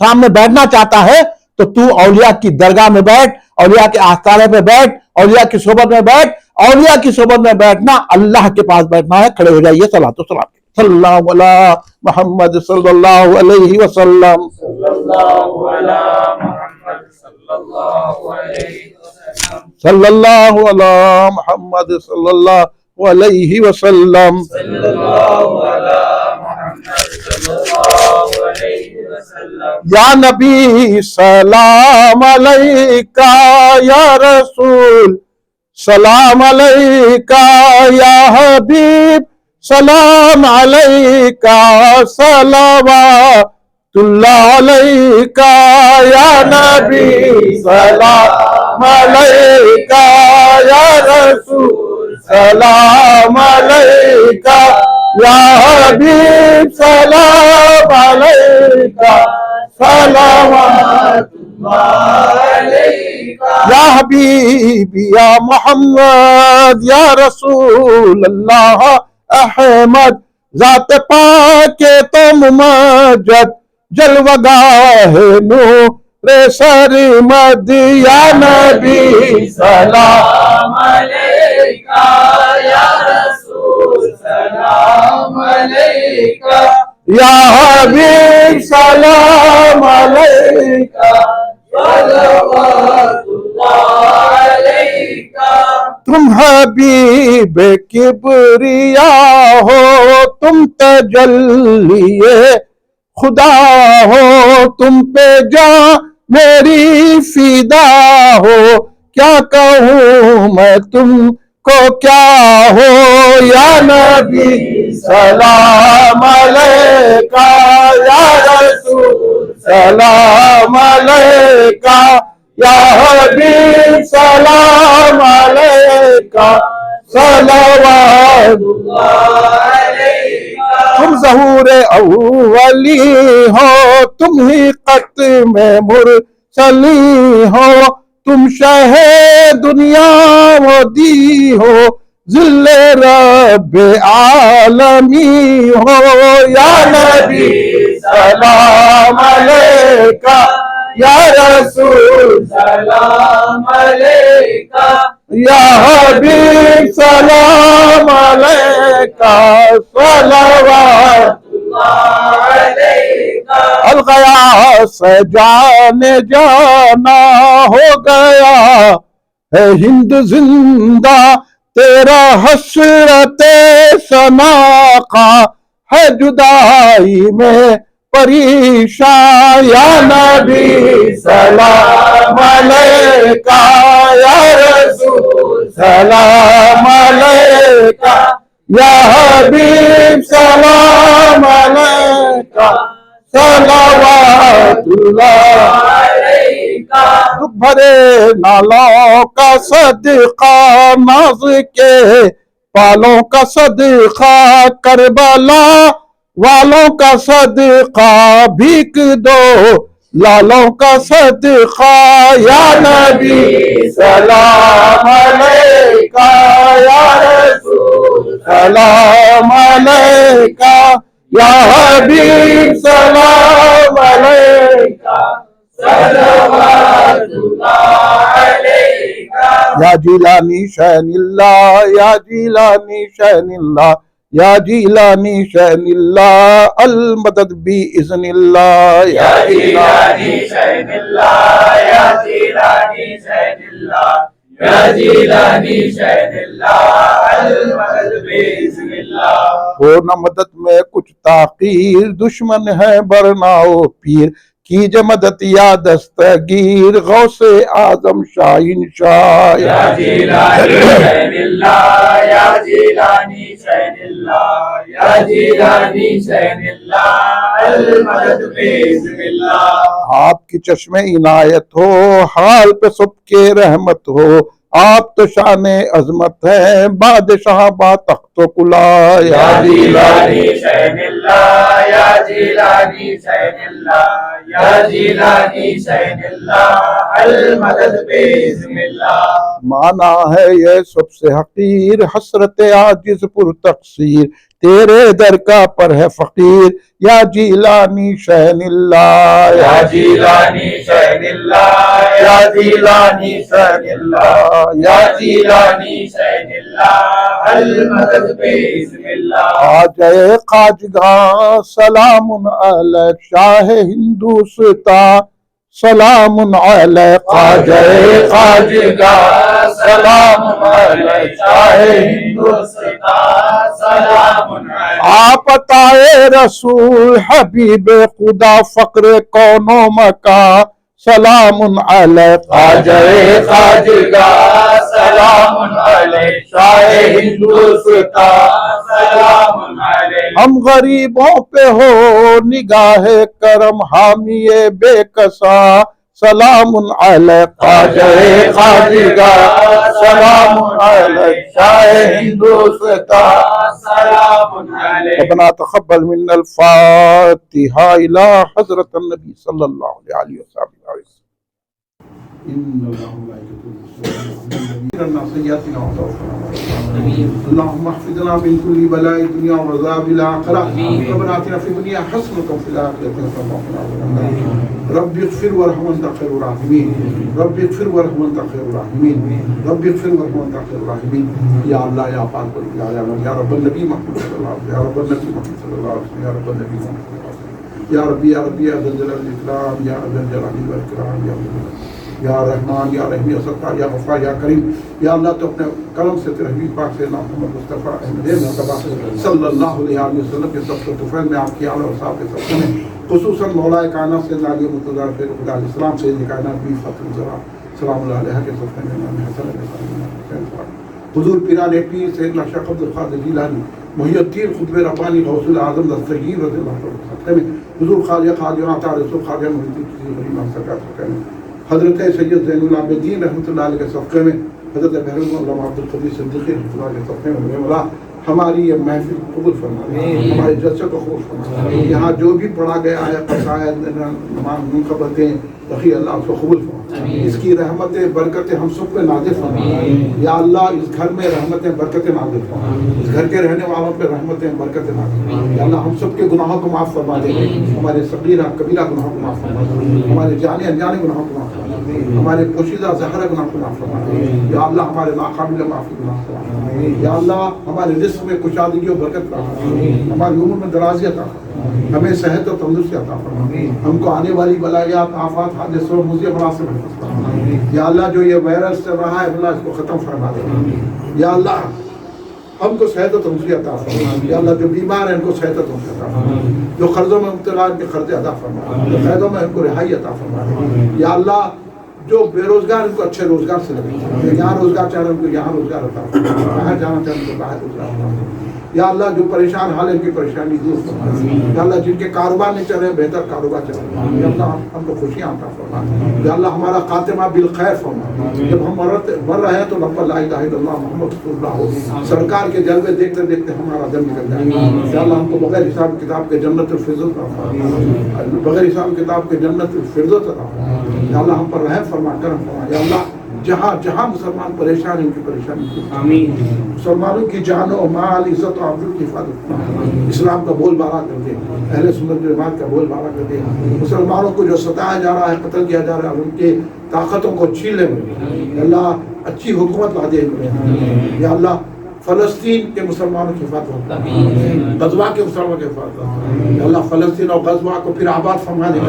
سامنے بیٹھنا چاہتا ہے تو تو اولیاء کی درگاہ میں بیٹھ، اولیاء کے آستانے پہ بیٹھ، اولیاء کی صحبت میں بیٹھ۔ اولیاء کی صحبت میں بیٹھنا اللہ کے پاس بیٹھنا ہے۔ کھڑے ہو جائیے، صلاۃ و سلام صلی اللہ علیہ محمد صلی اللہ علیہ وسلم، صلی اللہ علیہ محمد صلی اللہ علیہ وسلم، صلی اللہ علیہ محمد صلی اللہ علیہ وسلم، صلی اللہ علیہ محمد صلی اللہ علیہ وسلم۔ یا نبی سلام علیکہ، یا رسول سلام علیکہ، یا حبیب سلام علیکہ، صلوات اللہ علیکہ، یا نبی سلام علیکہ، یا رسول سلام علیکہ، یا حبیب سلام علیکہ، صلوات اللہ علیکہ۔ یا حبیب یا محمد یا رسول اللہ احمد، ذات پاک تو ممجد، جلوہ گاہ نور سرمد، یا نبی سلام علیکہ، یا رسول سلام علیکہ، یا حبیب سلام علیکہ، صلوات اللہ علیکہ۔ تم حبیب کبریا ہو، تم تجلی خدا ہو، تم پہ جان میری فدا ہو، کیا کہوں میں تم کو کیا ہو، یا نبی سلام علیکہ، یا رسول سلام علیکہ، یا حبیب سلام علیکہ، صلوات اللہ علیکہ۔ تم ظہور اولی ہو، تم ہی ختم مرسلی ہو، تم شہ دنیا و دی ہو، ذل رب عالمی ہو، یا نبی سلام علیکہ، یا رسول سلام علیکہ، یا حبیب سلام علیکہ، صلوات اللہ علیکہ۔ الغیاث جان جانا ہو گیا ہے ہند زندہ، تیرا حسرت ثنا کا ہے جدائی میں پریشان، یا نبی سلام علیکہ، یا رسول سلام علیکہ، یا حبیب سلام علیکہ صلوات اللہ علیکہ. دکھ بھرے نالوں کا صدقہ ناز کے پالوں کا صدقہ کربلا والوں کا صدقہ بھیک دو لالوں کا صدقہ یا نبی سلام علیکہ یا رسول سلام علیکہ یا حبیب سلام علیکہ صلوات اللہ علیکہ. یا جیلانی شین اللہ یا جیلانی شین اللہ یا جیلانی شین اللہ المدد باذن اللہ یا جیلانی شین اللہ یا جیلانی شین اللہ یا جیلانی شین اللہ المدد باذن اللہ. ہو نہ مدد میں کچھ تاخیر دشمن ہے برناؤ پیر کیجے مدد یا دستگیر غوث اعظم شاہین شاہ. یا جیلانی شین اللہ یا جیلانی شین اللہ یا جیلانی شین اللہ المدد باذن اللہ. آپ کی چشم عنایت ہو حال پہ سب کے رحمت ہو آپ تو شان عظمت ہیں بادشاہ با تخت و کلا. یا جیلانی شین اللہ یا جیلانی شین اللہ یا جیلانی شین اللہ المدد باذن اللہ. مانا ہے یہ سب سے حقیر حسرت عاجز پر تقصیر تیرے در کا پر ہے فقیر یا جیلانی شین اللہ یا جیلانی شین اللہ یا جیلانی شین اللہ یا جیلانی شین اللہ المدد باذن اللہ. خواجہ خواجگاں سلام علیک شاہ ہندوستان سلام علیک خواجہ خواجگاں سلام علیک شاہ ہندوستان سلام علیک. آپ عطائے رسول حبیب خدا فقر کون و مکان سلام علیک خواجہ خواجگاں سلام علیک شاہ ہندوستان سلام علیک. ہم غریبوں پہ ہو نگاہ کرم حامی بے کسا سلام علیک خواجہ خواجگاں سلام علیک شاہ ہندوستان سلام علیک. ربنا تقبل منا الفاتحہ الی حضرت النبی صلی اللہ علیہ وسلم. اللهم احفظنا من كل بلاء الدنيا وعذاب الآخرة. ربنا آتنا في الدنيا حسنة وفي الآخرة حسنة وقنا عذاب النار. رب اغفر وارحم وانت خير الراحمين. رب اغفر وارحم وانت خير الراحمين. رب اغفر وارحم وانت خير الراحمين. يا الله يا پاک يا رب النبي محمد صلى الله عليه وسلم. يا رب النبي محمد صلى الله عليه وسلم. يا رب النبي محمد صلى الله عليه وسلم. يا ربي يا ربي يا ذا الجلال والإكرام يا ذا الجلال والإكرام يا یا رحمان یا رحیم یا ستار یا غفار یا کریم. یا اللہ تو اپنے کرم سے تیرے حبیب پاک سے محمد مصطفیٰ احمد مرتبہ صلی اللہ علیہ وسلم کے سب سے طفیل میں آپ کی آل و صاحب کے سب میں خصوصاً مولا کائنات سے علی متضر خیر خدا علیہ السلام سے کائنات بھی فخر ذرا سلام اللہ علیہ کے سب میں امام حسن علیہ السلام حضور پیران پیر سیدنا شیخ عبد القادر جیلانی محی الدین قطب ربانی غوث العظم دستگیر رضی اللہ عنہ حضور خواجہ خواجہ تعالی خواجہ محی الدین غریب سرکار حضرت سید زین العابدین رحمۃ اللہ علیہ کے صفحے میں حضرت بحر علامہ عبد القدیر صدیقی رحمۃ اللہ علیہ کے صفحے میں مولا ہماری یہ محفل قبول فرما ہمارے جلسے کو خوش فرما. یہاں جو بھی پڑھا گیا ہے قصائد منقبتیں رخی اللہ اس کو قبول فرما. اس کی رحمتیں برکتیں ہم سب پہ نازل فرما. یا اللہ اس گھر میں رحمتیں برکتیں نازل فرما. اس گھر کے رہنے والوں پہ رحمتیں برکتیں نازل فرما. یا اللہ ہم سب کے گناہوں کو معاف فرما دے. ہمارے صغیرہ کبیرہ گناہوں کو معاف فرما دے. ہمارے جانے انجانے گناہوں کو معاف فرما دے. ہمارے پوشیدہ ظاہرہ گناہ کو معاف فرما دے. یا اللہ ہمارے ناقابل معافی گناہ فرما دے. یا اللہ ہمارے رزق میں کشادگی و برکت عطا فرما. ہماری عمر میں درازی عطا فرما. ہمیں صحت و تندرستی عطا فرما. ہم کو آنے والی بلایات آفات حادثوں اور مضر امراض سے محفوظ فرما. یا اللہ جو یہ وائرس چل رہا ہے اللہ اس کو ختم فرما دے. یا اللہ ہم کو صحت و تندرستی عطا فرما. یا اللہ جو بیمار ہیں ان کو صحت و تندرستی عطا فرما. جو قرضوں میں مبتلا ان کے قرض ادا فرما. جو قیدوں میں ان کو رہائی عطا فرما. یا اللہ جو بے روزگار ان کو اچھے روزگار سے لگے، یہاں روزگار چاہ رہے ہیں ان کو یہاں روزگار عطا فرما، باہر جانا چاہ رہے ہیں ان کو باہر روزگار عطا فرما۔ یا اللہ جو پریشان حال ہے ان کی پریشانی دور فرما، یا اللہ جن کے کاروبار نہیں چل رہے بہتر کاروبار چل رہے ہیں، یا اللہ ہم کو خوشیاں عطا فرما، یا اللہ ہمارا خاتمہ بالخیر فرما۔ جب ہم مر رہے ہیں تو لفظ لا الہ الا اللہ محمد رسول اللہ ہو، سرکار کے جلوے دیکھتے دیکھتے ہمارا دم نکل جائے۔ یا اللہ ہم کو بغیر حساب کتاب کے جنت الفردوس عطا فرما، بغیر حساب کتاب کے جنت الفردوس عطا فرما۔ یا اللہ ہم پر رحم فرما، کرم فرما۔ یا اللہ جہاں جہاں مسلمان پریشان ہیں ان کی پریشانی دور، آمین۔ مسلمانوں کی جان و مال، عزت و آبرو کی حفاظت فرما، اسلام کا بول بالا کر دے، اہل سنت جماعت کا بول بالا کر دے، مسلمانوں کو جو ستایا جا رہا ہے، قتل کیا جا رہا ہے، ان کے طاقتوں کو چھین لے۔ یا اللہ اچھی حکومت لا دے۔ یا اللہ فلسطین کے مسلمانوں کی حفاظت، غزوہ کے مسلمانوں کی حفاظت، یا اللہ فلسطین اور غزوہ کو پھر آباد فرما دے۔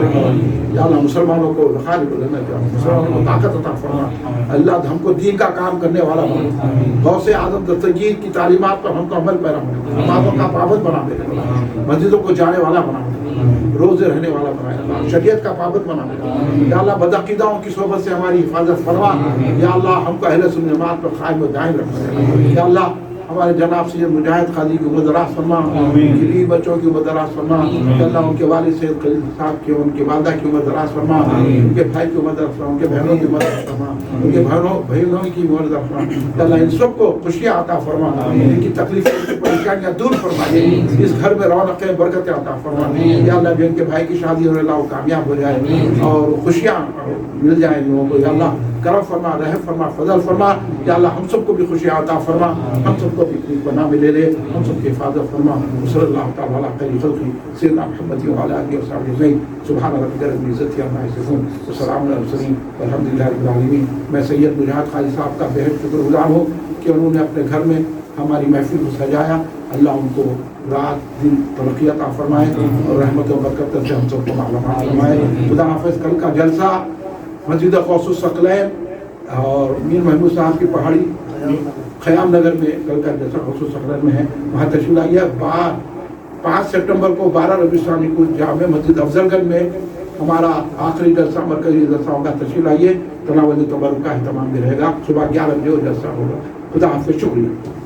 یا اللہ مسلمانوں کو مسلمانوں کو طاقت عطا فرما۔ اللہ ہم کو دین کا کام کرنے والا بنا، غوث اعظم دستگیر کی تعلیمات پر ہم کو عمل پیرا بنا، نمازوں کا پابند بنا دے، مسجدوں کو جانے والا بنا دے، روزے رہنے والا بنا، شریعت کا پابند بنا دے۔ یا اللہ بدعقیداؤں کی صحبت سے ہماری حفاظت فرما۔ یا اللہ ہم کو اہل سنت جماعت پر قائم و دائم رکھنا۔ یا اللہ ہمارے جناب سید مجاہد قاضی کی عمر دراز فرما، غریب بچوں کی عمر دراز فرما۔ یا اللہ ان کے والد سید خلیل صاحب کی، ان کی والدہ کی عمر دراز فرما، ان کے بھائی کی عمر دراز فرما، ان کے بہنوں کی عمر دراز فرما، ان کے بہنوں کی عمر دراز فرما۔ یا اللہ ان سب کو خوشیاں عطا فرما، ان کی تکلیفیں پریشانیاں دور فرما، اس گھر میں رونقیں برکتیں عطا فرما۔ یا اللہ جو ان کے بھائی کی شادی ہو رہی ہے وہ کامیاب ہو جائے اور خوشیاں مل جائیں لوگوں کو۔ یا اللہ کرم فرما، رحم فرما، فضل فرما۔ یا اللہ ہم سب کو بھی خوشیاں عطا فرما، ہم سب کو بھی اپنی پناہ میں لے لے، ہم سب کی حفاظت فرما۔ صلی اللہ تعالیٰ علیہ خیر خلقہ سیدنا محمد وعلی آلہ وصحبہ اجمعین۔ سبحان ربک رب العزۃ عما یصفون وسلام علی المرسلین والحمد للہ رب العالمین۔ میں سید مجاہد قاضی صاحب کا بہت شکر گزار ہوں کہ انہوں نے اپنے گھر میں ہماری محفل کو سجایا۔ اللہ ان کو رات دن ترقی عطا فرمائے اور رحمت و برکت سے ہم سب کو معلومات فرمائے۔ خدا حافظ۔ کل کا جلسہ مسجد غوث الثقلین اور میر محمود صاحب کی پہاڑی خیام نگر میں کل کا جلسہ غوث الثقلین میں ہے، وہاں تشریف لائیے۔ 5 سپٹمبر کو 12 ربیع الثانی کو جامع مسجد افضل گنج میں ہمارا آخری جلسہ، مرکزی جلسہ ہوگا، تشریف لائیے۔ تناول تبرک کا اہتمام بھی رہے گا، صبح 11 بجے وہ جلسہ ہوگا۔ خدا حافظ، شکریہ۔